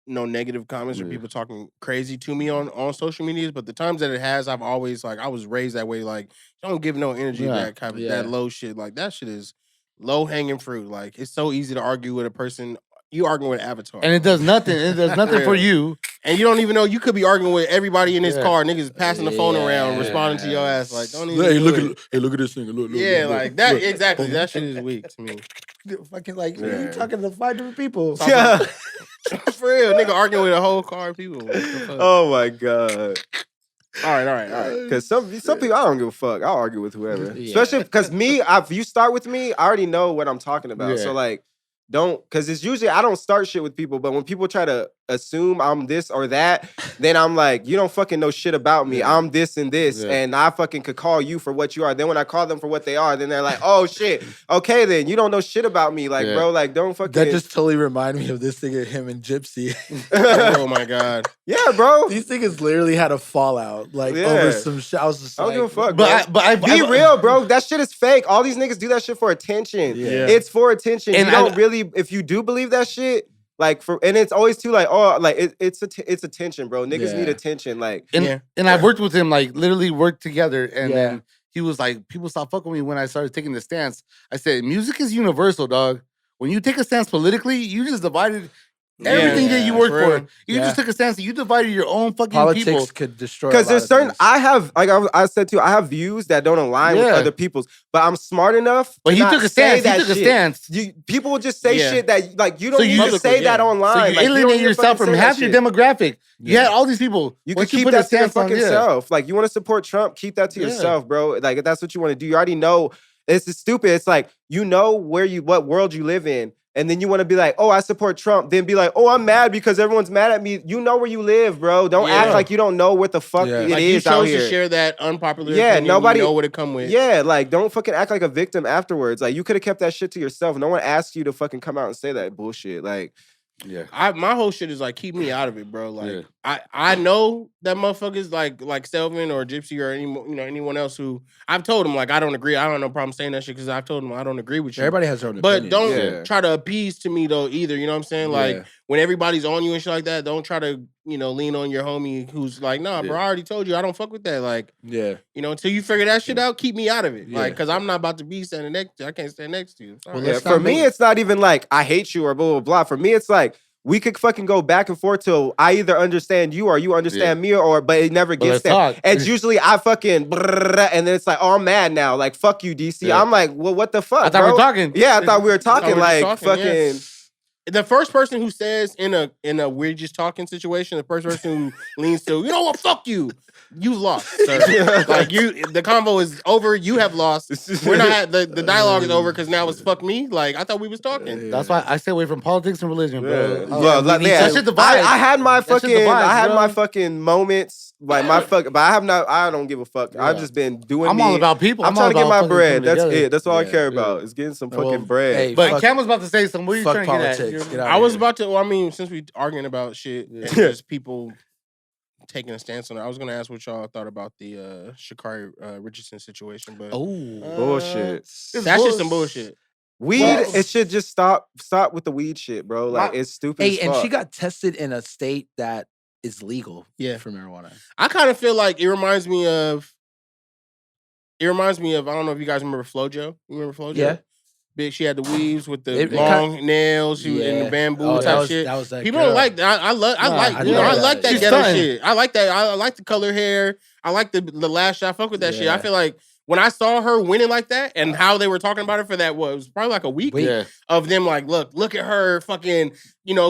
no negative comments or people talking crazy to me on social medias. But the times that it has, I've always like I was raised that way. Like don't give no energy to that kind of that low shit. Like that shit is low hanging fruit. Like it's so easy to argue with a person. You arguing with Avatar. And it does nothing. It does nothing for you. And you don't even know. You could be arguing with everybody in this car. Niggas passing the phone around, responding to your ass. Like, don't even look at this nigga. Look, like that. Exactly. That shit is weak to me. Fucking like, you talking to 5 different people. Yeah. For real. Nigga arguing with a whole car of people. Oh, my God. All right. Because some people, I don't give a fuck. I'll argue with whoever. Especially because if you start with me, I already know what I'm talking about. So, like, because it's usually I don't start shit with people, but when people try to assume I'm this or that, then I'm like, you don't fucking know shit about me. I'm this and this, and I fucking could call you for what you are. Then when I call them for what they are, then they're like, oh shit, okay then, you don't know shit about me, like bro, like don't fucking. That just totally reminded me of this thing of him and Gypsy. Oh my god, yeah, bro. These niggas literally had a fallout, like over some shit. I was just I don't give a fuck, bro. But be real, bro. That shit is fake. All these niggas do that shit for attention. Yeah. It's for attention. And you don't really, if you do believe that shit. Like and it's always too like it's attention, bro. Niggas need attention, like and I've worked with him, like literally worked together, and then he was like, people stopped fucking with me when I started taking the stance. I said, music is universal, dog. When you take a stance politically, you just divided everything that you worked for. You just took a stance and you divided your own fucking politics people. Could destroy. Because there's certain I have, like I said too, I have views that don't align with other people's, but I'm smart enough. But he took a stance. People will just say shit that like you don't need to say that online. So you alienate yourself from half your demographic. You had all these people. You can keep that to your fucking self. Like you want to support Trump, keep that to yourself, bro. Like if that's what you want to do, you already know. It's stupid. It's like you know what world you live in. And then you want to be like, oh, I support Trump. Then be like, oh, I'm mad because everyone's mad at me. You know where you live, bro. Don't act like you don't know what the fuck it like is out here. You chose to share that unpopular opinion. Nobody know what it come with. Yeah, like don't fucking act like a victim afterwards. Like you could have kept that shit to yourself. No one asked you to fucking come out and say that bullshit. Like, my whole shit is like keep me out of it, bro. Like I know that motherfuckers like Stelvin or Gypsy or anyone else who I've told them like I don't agree. I don't have no problem saying that shit because I've told them I don't agree with you. Everybody has their own opinion. But don't try to appease to me though either. You know what I'm saying? Like when everybody's on you and shit like that, don't try to lean on your homie who's like, nah, bro, I already told you I don't fuck with that. Like until you figure that shit out, keep me out of it. Like because I'm not about to be standing next to you. I can't stand next to you. Well, for me, it's not even like I hate you or blah blah blah. For me, it's like we could fucking go back and forth till I either understand you or you understand me, but it never gets there. Talk. It's usually I fucking and then it's like, oh, I'm mad now. Like, fuck you, DC. I'm like, well, what the fuck, I thought we were talking. Yeah, I thought we were talking. Like, fucking. The first person who says in a we're just talking situation, the first person who leans to, you know what, fuck you. You've lost, sir. Like the convo is over. You have lost. We're not. The dialogue is over because now it's fuck me. Like I thought we was talking. That's why I stay away from politics and religion, bro. That shit divides. I had my fucking moments. Like my fuck, but I don't give a fuck. I've just been doing. I'm all about people. I'm trying to get my bread. That's it. That's all I care about. Is getting some fucking bread. Hey, but Cam was about to say something. What are you trying to get at? I was about to. Well, I mean, since we arguing about shit and just people taking a stance on it, I was gonna ask what y'all thought about the Sha'Carri Richardson situation. But bullshit. That's just some bullshit. Weed, it should just stop with the weed shit, bro. Like it's stupid. Hey, and she got tested in a state that is legal for marijuana. I kind of feel like it reminds me of I don't know if you guys remember FloJo. You remember FloJo? Yeah. Big, she had the weaves with the long nails. She was in the bamboo type shit. That was that people girl. Don't like that. I like that ghetto shit. I like that. I like the color hair. I like the lash. I fuck with that shit. I feel like when I saw her winning like that and how they were talking about it for that, was probably like a week of them like, look at her fucking,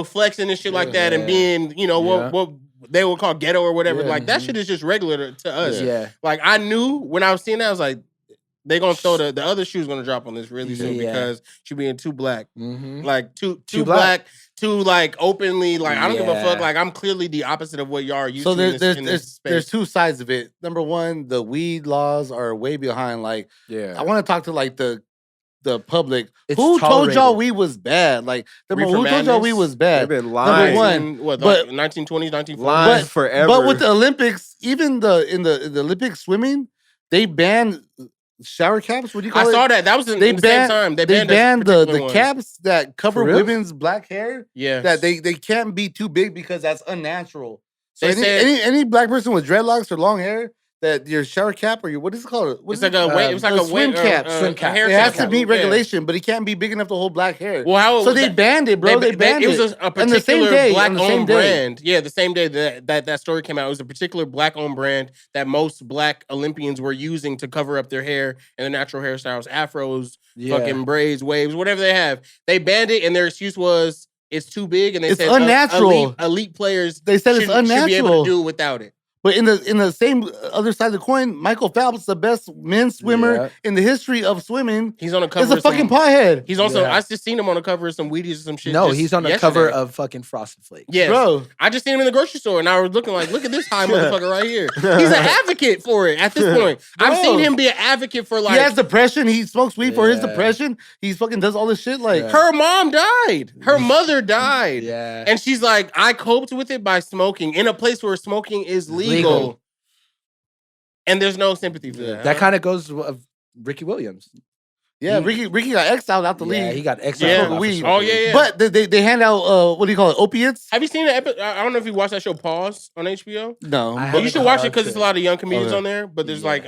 flexing and shit like that and being, what they would call ghetto or whatever. Like that shit is just regular to us. Yeah. Like I knew when I was seeing that, I was like, they gonna throw the other shoe's gonna drop on this really soon because she being too black. Like too black, too like openly, like I don't give a fuck. Like I'm clearly the opposite of what y'all are used to in this space. There's two sides of it. Number one, the weed laws are way behind. Like I want to talk to like the public. Who told y'all weed was bad? Like who told y'all weed was bad? They've been lying. Number one, what, like 1920s, 1940s? Lying forever. But with the Olympics, even in the Olympic swimming, they banned shower caps. What do you call it? I saw that. That was the same time. They banned the caps that cover women's black hair. Yeah, that they can't be too big because that's unnatural. So any black person with dreadlocks or long hair, that your shower cap or your what is it called? It's like a swim cap. Swim cap. It has to meet regulation, but it can't be big enough to hold black hair. Well, so they banned it, bro. They banned it. It was a particular black-owned brand. Yeah, the same day that story came out, it was a particular black-owned brand that most black Olympians were using to cover up their hair and their natural hairstyles, afros, fucking braids, waves, whatever they have. They banned it, and their excuse was it's too big, and they said unnatural. Elite players. They said it's unnatural. Should be able to do it without it. But in the same other side of the coin, Michael Phelps, the best men's swimmer in the history of swimming, he's on the cover. He's a fucking pothead. He's also I just seen him on the cover of some Wheaties or some shit. No, he's on the cover of fucking Frosted Flakes. Yes. Bro, I just seen him in the grocery store and I was looking like, look at this high motherfucker right here. He's an advocate for it at this point. I've seen him be an advocate for like. He has depression. He smokes weed for his depression. He fucking does all this shit. Like her mom died. Her mother died. Yeah. And she's like, I coped with it by smoking in a place where smoking is legal. And there's no sympathy for that. That kind of goes with Ricky Williams. Yeah, Ricky got exiled out the league. Yeah, he got exiled. For weed. Oh yeah. But they hand out what do you call it? Opiates. Have you seen the episode? I don't know if you watched that show Pause on HBO. No, but you should watch it because there's a lot of young comedians on there. But there's like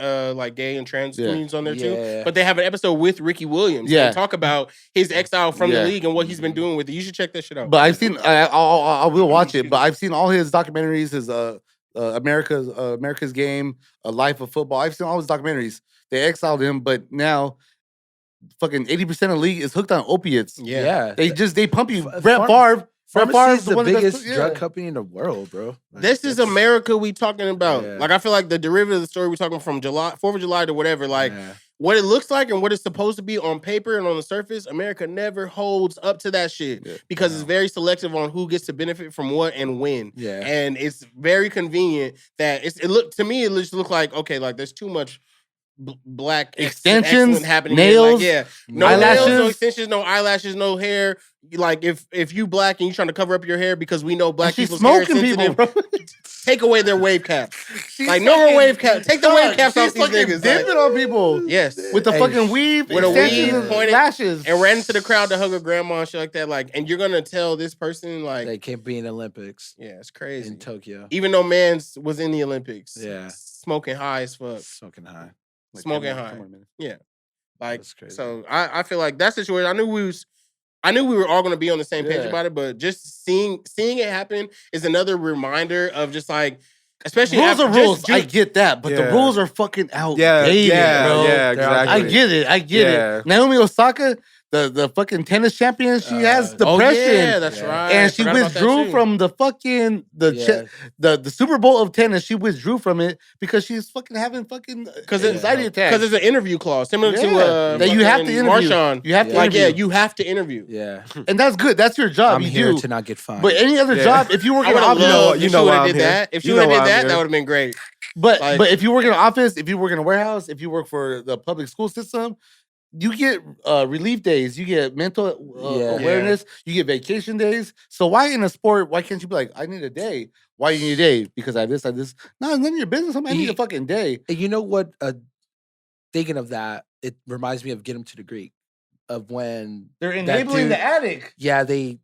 gay and trans comedians on there too. But they have an episode with Ricky Williams. Yeah, and talk about his exile from the league and what he's been doing with it. You should check that shit out. But I've seen. I will watch it. But I've seen all his documentaries. His America's Game, A Life of Football. I've seen all his documentaries. They exiled him, but now fucking 80% of the league is hooked on opiates. Yeah. They pump you. Brett Favre. Brett Favre's the biggest drug company in the world, bro. Like, this is America we talking about. Yeah. Like I feel like the derivative of the story we talking from 4th of July to whatever, like what it looks like and what it's supposed to be on paper and on the surface, America never holds up to that shit because it's very selective on who gets to benefit from what and when. Yeah. And it's very convenient that it just look like, okay, like there's too much black extensions happening, nails, no eyelashes, nails, no extensions, no eyelashes, no hair. Like if you black and you trying to cover up your hair because we know black people's hair is sensitive, people, take away their wave cap. Like no more wave cap. Take the wave caps off these niggas. Dipping on people. Yes, with the fucking weave, with a weave, pointed lashes, and ran into the crowd to hug a grandma and shit like that. Like, and you're gonna tell this person like they can't be in the Olympics. Yeah, it's crazy in Tokyo. Even though Mans was in the Olympics. Yeah, smoking high as fuck. Smoking high. Like smoking high. Yeah. Like, so I feel like that situation, I knew we were all going to be on the same page about it, but just seeing it happen is another reminder of just like, especially rules are rules. I get that, but the rules are fucking outdated, bro. Yeah, exactly. I get it. Naomi Osaka, the fucking tennis champion. She has depression. Oh yeah, that's right. And she withdrew from the fucking the Super Bowl of tennis. She withdrew from it because she's fucking having anxiety attacks. Because there's an interview clause similar to that you have to interview. Marshawn. You have to interview. You have to interview. Yeah, and that's good. That's your job. I'm here to not get fined. But any other job, if you work in an office, you know why did that. If she would have did that, that would have been great. But if you work in an office, if you work in a warehouse, if you work for the public school system, you get relief days, you get mental awareness, you get vacation days. So why in a sport, why can't you be like, I need a day? Why you need a day? Because I have this, I have this. No, it's none of your business. I need a fucking day. You know what? Thinking of that, it reminds me of Get Him to the Greek, of when they're enabling the addict. Yeah, he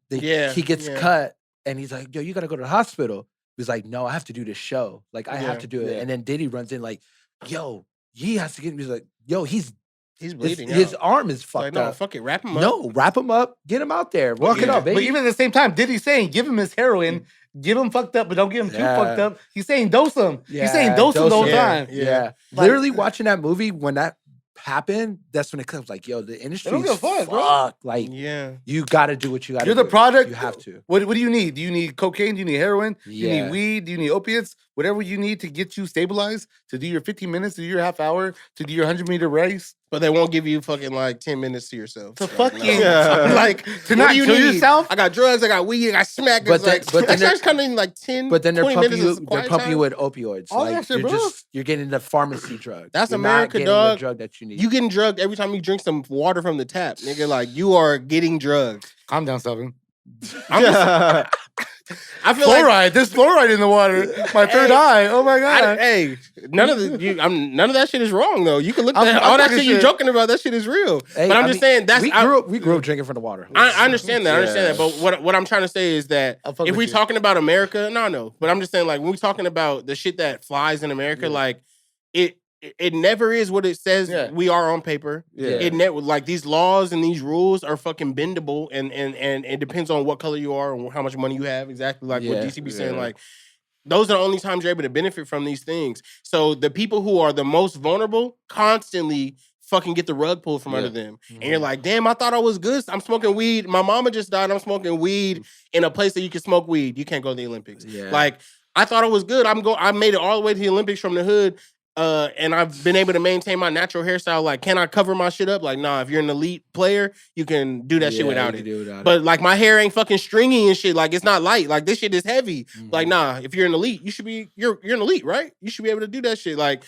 gets cut and he's like, yo, you gotta go to the hospital. He's like, no, I have to do this show. Like, I have to do it. And then Diddy runs in like, yo, he has to get him. He's like, yo, he's bleeding. His arm is fucked up. No, fuck it. Wrap him up. No, wrap him up. Get him out there. Walk it up, baby. But even at the same time, Diddy's saying, give him his heroin. Give him fucked up, but don't get him too fucked up. He's saying dose him. He's saying dose him the whole time. Yeah. Literally watching that movie, when that happened, that's when it comes like, yo, the industry is fucked. Like, you gotta do what you gotta do. You're the product. You have to. What do you need? Do you need cocaine? Do you need heroin? Do you need weed? Do you need opiates? Whatever you need to get you stabilized, to do your 15 minutes, to do your half hour, to do your 100-meter race. But they won't give you fucking like 10 minutes to yourself. To fucking like to not kill yourself. I got drugs, I got weed, I got smack. But then that's coming in like 10. But then they're 20 pumping minutes you. They're pumping you with opioids. All like that shit, you're getting the pharmacy drug. That's you're America, not dog. The drug that you need. You getting drugged every time you drink some water from the tap, nigga. Like you are getting drugged. Calm down, Selvin. I feel fluoride. There's fluoride in the water. My third eye. Oh my god. None of that shit is wrong though. You can look at all that shit you're joking about. That shit is real. But I'm just saying that's we grew up drinking from the water. I understand that. I understand that. But what I'm trying to say is that if we're talking about America, no. But I'm just saying like when we're talking about the shit that flies in America, like it never is what it says we are on paper. It never like these laws and these rules are fucking bendable and it depends on what color you are and how much money you have. Exactly like what DC be saying. Like those are the only times you're able to benefit from these things. So the people who are the most vulnerable constantly fucking get the rug pulled from under them. And you're like, damn, I thought I was good. I'm smoking weed. My mama just died. I'm smoking weed in a place that you can smoke weed. You can't go to the Olympics. Like I thought it was good. I made it all the way to the Olympics from the hood. And I've been able to maintain my natural hairstyle. Like, can I cover my shit up? Like, nah, if you're an elite player, you can do that shit without it. But like my hair ain't fucking stringy and shit. Like, it's not light. Like, this shit is heavy. Like, nah, if you're an elite, you're an elite, right? You should be able to do that shit. Like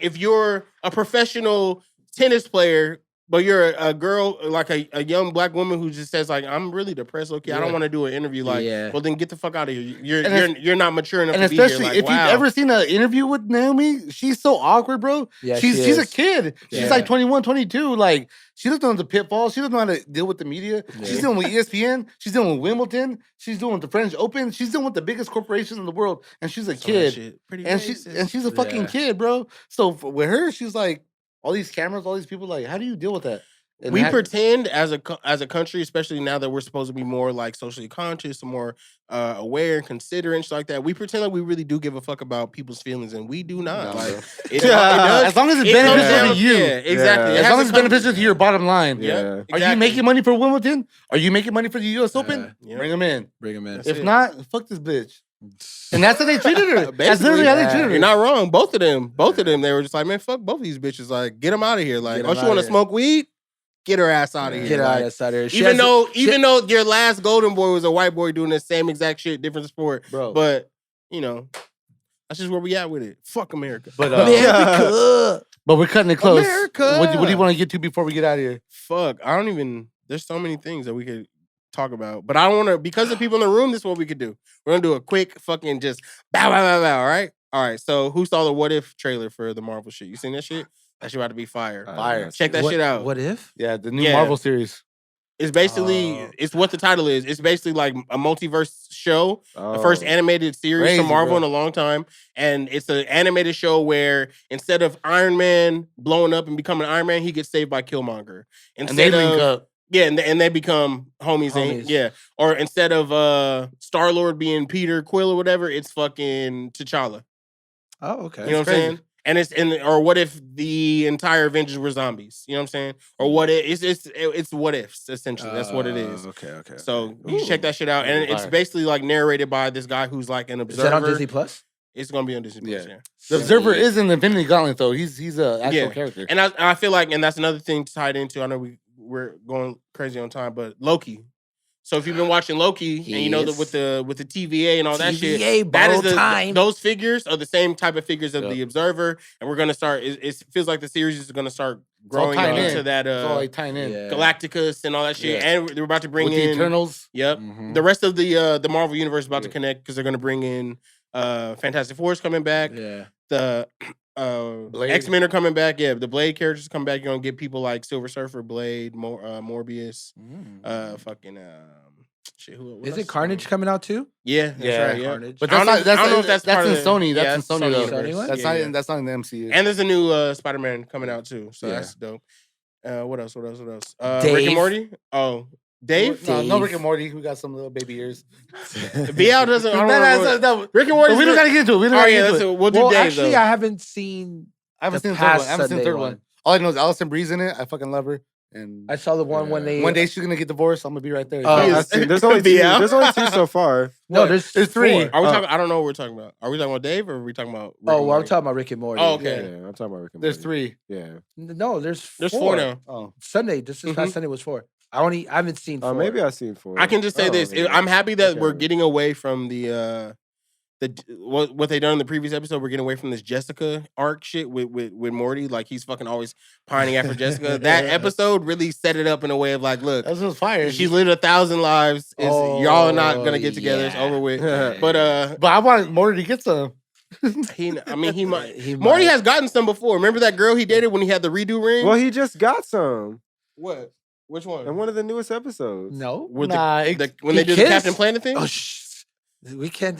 if you're a professional tennis player, but you're a girl, like a young black woman who just says like, I'm really depressed. Okay, I don't want to do an interview. Like, well, then get the fuck out of here. You're not mature enough to be here. And especially if you've ever seen an interview with Naomi, she's so awkward, bro. Yeah, she's a kid. She's like 21, 22. Like, she doesn't know the pitfalls. She doesn't know how to deal with the media. She's dealing with ESPN. She's dealing with Wimbledon. She's dealing with the French Open. She's dealing with the biggest corporations in the world. And she's a kid. And she's a fucking kid, bro. So with her, she's like, all these cameras, all these people, like, how do you deal with that? And we pretend as a country, especially now that we're supposed to be more like socially conscious, more aware and considerate, shit like that. We pretend like we really do give a fuck about people's feelings, and we do not. Like, it does. As long as it's beneficial to you, exactly. As long as it's beneficial to your bottom line. Exactly. Are you making money for Wimbledon? Are you making money for the U.S. Open? Bring them in. If not, fuck this bitch. And that's how they treated her. That's literally how they treated her. You're not wrong. Both of them, they were just like, man, fuck both of these bitches. Like, get them out of here. Like, oh, she want to smoke weed? Get her ass out of here. Get her ass out of here. Even though your last golden boy was a white boy doing the same exact shit, different sport, bro. But you know, that's just where we at with it. Fuck America. But America. But we're cutting it close. America. What do you want to get to before we get out of here? Fuck. There's so many things that we could talk about, but I don't want to, because of people in the room, this is what we could do. We're gonna do a quick fucking just bow, bow, bow, bow, all right. So who saw the What If trailer for the Marvel shit? You seen that shit? That shit about to be fire. Check that shit out. What If? Yeah, the new Marvel series. It's basically, it's what the title is. It's basically like a multiverse show. The first animated series from Marvel in a long time. And it's an animated show where instead of Iron Man blowing up and becoming Iron Man, he gets saved by Killmonger. And they link up. Yeah, and they become homies. Yeah. Or instead of Star-Lord being Peter Quill or whatever, it's fucking T'Challa. Oh, okay. You know what I'm saying? And or what if the entire Avengers were zombies? You know what I'm saying? Or what it's what ifs essentially. That's what it is. Okay. So you check that shit out, and it's basically like narrated by this guy who's like an observer. Is that on Disney Plus? It's gonna be on Disney Plus. Yeah. The Observer is in Infinity Gauntlet though. He's an actual character, and I feel like, and that's another thing tied into. I know we're going crazy on time, but Loki. So if you've been watching Loki, and you know that with the TVA and all that shit, that is those figures are the same type of figures of the Observer, and we're gonna start. It feels like the series is gonna start growing into that Galacticus and all that shit, and they're about to bring in the Eternals. Yep, the rest of the Marvel universe is about to connect because they're gonna bring in Fantastic Four is coming back. Yeah, the X-Men are coming back. Yeah, the Blade characters come back. You're gonna get people like Silver Surfer, Blade, Morbius, shit. Who is it? Carnage coming out too? Yeah, that's right. Carnage. But I don't know if that's in Sony. That's in Sony. That's not in the MCU. And there's a new Spider-Man coming out too. So that's dope. What else? Rick and Morty. Oh. Dave? No, Rick and Morty. We got some little baby ears. BL doesn't. No. Rick and Morty. We don't gotta get into it. We'll do Dave. Actually, though. I haven't seen the third one. All I know is Allison Bree's in it. I fucking love her. And I saw the one when they. One day she's gonna get divorced. I'm gonna be right there. There's only two. There's only two so far. No, there's three. Are we talking? I don't know what we're talking about. Are we talking about Dave or are we talking about? I'm talking about Rick and Morty. Oh, okay. Yeah, I'm talking about Rick and Morty. There's three. Yeah. No, there's four now. Oh, Sunday. This past Sunday was 4. I haven't seen 4. Maybe I've seen 4. I can just say this. I'm happy that we're getting away from what they done in the previous episode. We're getting away from this Jessica arc shit with Morty. Like he's fucking always pining after Jessica. That episode really set it up in a way of like, look, that was fire. She's lived 1,000 lives. Y'all are not gonna get together. It's over with. But I wanted Morty to get some. He might. Morty has gotten some before. Remember that girl he dated when he had the redo ring? Well, he just got some. What? Which one? In one of the newest episodes. No. When they do the Captain Planet thing? Oh, We can't.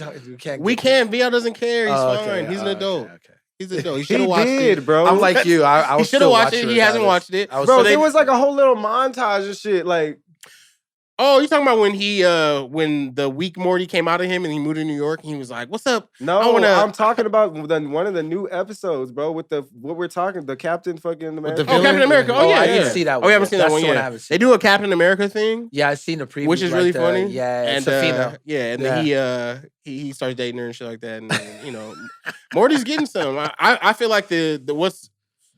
We can't. VL doesn't care. He's fine. He's an adult. Okay. He's an adult. He should have watched it, bro. I'm like you. I he should have watched it. He hasn't watched it. Bro, there was like a whole little montage of shit. Like, oh, you talking about when when the weak Morty came out of him and he moved to New York and he was like, "What's up?" No, I'm talking about one of the new episodes, bro. With what we're talking, the Captain fucking America. Captain America. Oh yeah, I didn't see that one. Oh, you haven't seen that one yet. They do a Captain America thing. Yeah, I've seen the preview, which is really funny. Yeah, and it's a female. And then he starts dating her and shit like that. And then, Morty's getting some. I feel like the what's.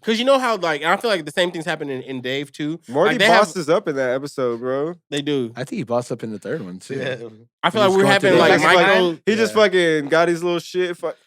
Because you know how, like, I feel like the same things happen in Dave, too. Morty bosses up in that episode, bro. They do. I think he bossed up in the third one, too. Yeah. I feel like we're having, like, Michael. He just fucking got his little shit. Fuck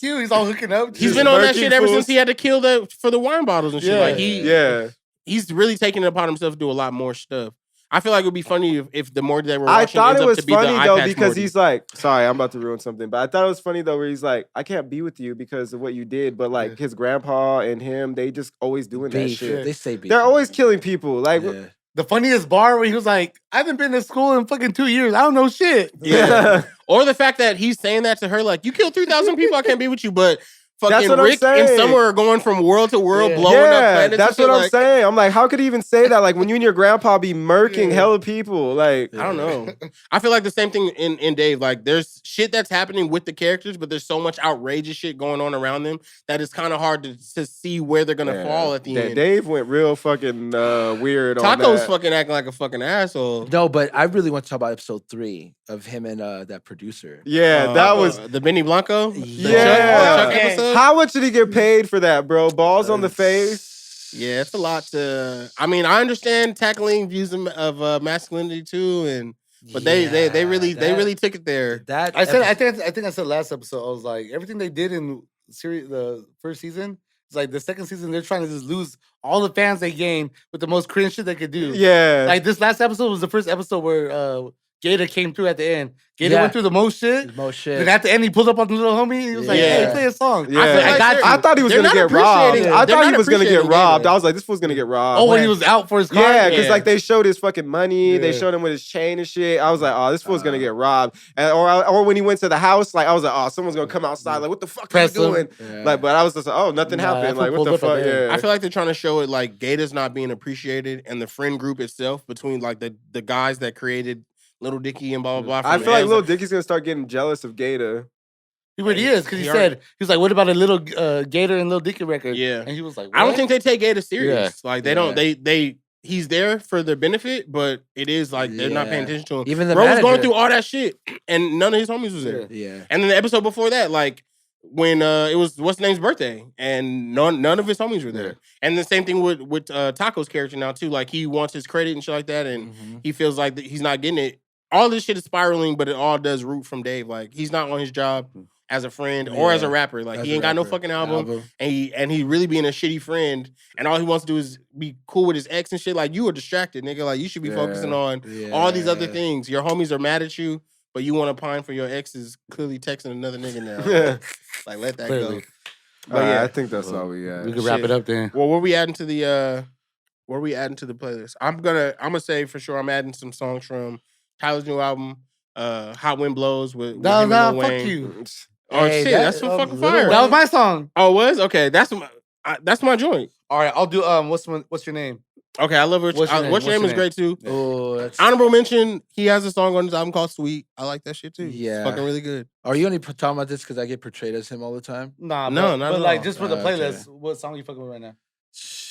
you. He's all hooking up. He's been on that shit ever since he had to kill for the wine bottles and shit. Yeah. Like, he's really taking it upon himself to do a lot more stuff. I feel like it would be funny if the Morty that we're watching ends up to be the eye patch Morty. I thought it was funny, though, because he's like, sorry, I'm about to ruin something, but I thought it was funny, though, where he's like, I can't be with you because of what you did, but, like, his grandpa and him, they just always doing that shit. They say beef. They're always killing people. Like, the funniest bar where he was like, I haven't been to school in fucking 2 years. I don't know shit. Yeah. Or the fact that he's saying that to her, like, you killed 3,000 people, I can't be with you, but... Fucking Rick and Summer are going from world to world, blowing up planets. That's what I'm saying. I'm like, how could he even say that? Like, when you and your grandpa be murking hella people, like, I don't know. I feel like the same thing in Dave. Like, there's shit that's happening with the characters, but there's so much outrageous shit going on around them that it's kind of hard to see where they're gonna fall at the end. Dave went real fucking weird. Taco's on that. Fucking acting like a fucking asshole. No, but I really want to talk about episode 3 of him and that producer. Yeah, that was the Benny Blanco. Chuck episode. How much did he get paid for that, bro? Balls on the face. Yeah, it's a lot to. I mean, I understand tackling views of masculinity too, but they really took it there. I think I said last episode. I was like, everything they did in the first season. It's like the second season, they're trying to just lose all the fans they gained with the most cringe shit they could do. Yeah, like this last episode was the first episode where Gator came through at the end. Gator went through the most shit. Then at the end, he pulled up on the little homie. He was like, hey, play a song. Yeah. I thought he was going to get robbed. I thought he was going to get robbed. I was like, this fool's going to get robbed. Oh, when he was out for his car? Yeah, because like they showed his fucking money. They showed him with his chain and shit. I was like, oh, this fool's going to get robbed. Or when he went to the house, like I was like, oh, someone's going to come outside. Like, what the fuck are you doing? Like, but I was just like, oh, nothing happened. Like, what the fuck? Yeah. I feel like they're trying to show it like Gator's not being appreciated and the friend group itself between like the guys that created Little Dicky and blah blah blah. I feel like Little Dicky's gonna start getting jealous of Gator. He really is, because he was like, what about a little Gator and Little Dicky record? Yeah. And he was like, what? I don't think they take Gator serious. Yeah. Like, they don't, he's there for their benefit, but it is like, they're not paying attention to him. Even the Bro was manager. going through all that shit, and none of his homies was there. Yeah. And then the episode before that, like, when it was what's name's birthday, and none of his homies were there. Yeah. And the same thing with Taco's character now too. Like, he wants his credit and shit like that, and he feels like he's not getting it. All this shit is spiraling, but it all does root from Dave. Like, he's not on his job as a friend or as a rapper. Like, he ain't got no fucking album. And he really being a shitty friend, and all he wants to do is be cool with his ex and shit. Like, you are distracted, nigga. Like, you should be focusing on all these other things. Your homies are mad at you, but you want to pine for your ex is clearly texting another nigga now. Like, let that go. But I think that's all we got. We can wrap it up then. Well, what are we adding to the playlist? I'm gonna say for sure I'm adding some songs from Tyler's new album, Hot Wind Blows with him and Lil Wayne. Fuck you. Oh shit, that's some fucking fire. That was my song. Oh, it was? Okay, that's my joint. All right, I'll do what's your name? Okay, I love it. What's your name is great too. Oh, that's honorable mention. He has a song on his album called Sweet. I like that shit too. Yeah, it's fucking really good. Are you only talking about this because I get portrayed as him all the time? Nah, no, but like just for the playlist, what song are you fucking with right now?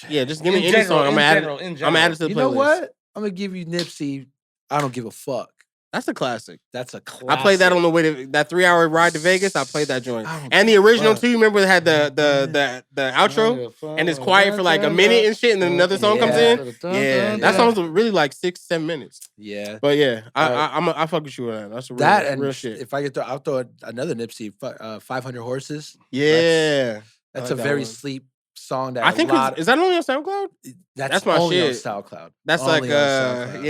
Yeah, just give me any song. I'm adding to the playlist. You know what? I'm gonna give you Nipsey. I don't give a fuck. That's a classic. That's a classic. I played that on the way to that 3-hour ride to Vegas. I played that joint. And the original too. You remember it had the outro and it's quiet for like a minute and shit, and then another song comes in. Yeah, that song's really like 6-7 minutes. Yeah, but yeah, I fuck with you with that. That's a real shit. If I get I'll throw another Nipsey. 500 Horses. Yeah, that's a very sleep song. That I think is that only on SoundCloud? That's my only shit. on SoundCloud. That's only like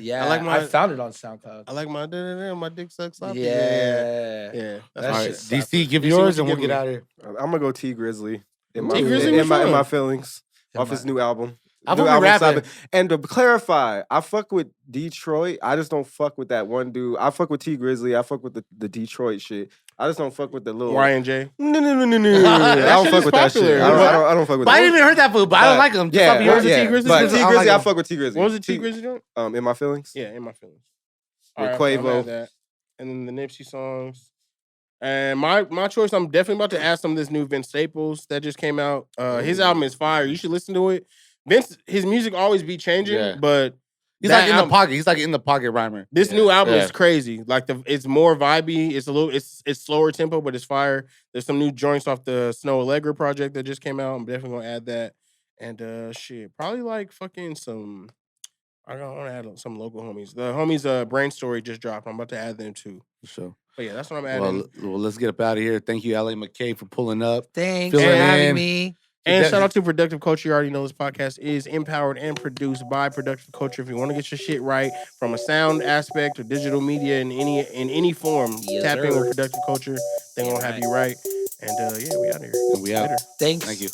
yeah. I found it on SoundCloud. I like my dick sucks sloppy. Yeah. That's DC, give yours and we'll get out of here. I'm gonna go T Grizzly in Grizzly my feelings off his new album. Rapping. And to clarify, I fuck with Detroit. I just don't fuck with that one dude. I fuck with T Grizzly. I fuck with the Detroit shit. I just don't fuck with the little Y&J. No. I don't fuck with that shit. I don't fuck with that. I didn't even heard that food, but I don't like him. Yeah, T Grizzly. But T Grizzly, I fuck with T Grizzly. What was the T Grizzly joint? In My Feelings. Yeah, In My Feelings. With Quavo. That. And then the Nipsey songs. And my choice, I'm definitely about to add some of this new Vince Staples that just came out. His album is fire. You should listen to it. Vince, his music always be changing, but he's like in the pocket. He's like in the pocket rhymer. This new album is crazy. Like it's more vibey. It's a little, it's slower tempo, but it's fire. There's some new joints off the Snow Allegra project that just came out. I'm definitely gonna add that. And probably like fucking some. I want to add some local homies. The homies, Brain Story just dropped. I'm about to add them too. So. But yeah, that's what I'm adding. Well, let's get up out of here. Thank you, L.A. Mckay, for pulling up. Thanks for having me. And shout out to Productive Culture. You already know this podcast is empowered and produced by Productive Culture. If you want to get your shit right from a sound aspect or digital media in any form, tap in with Productive Culture. They're going to have you right. And we out here. And we out. Thanks. Thank you.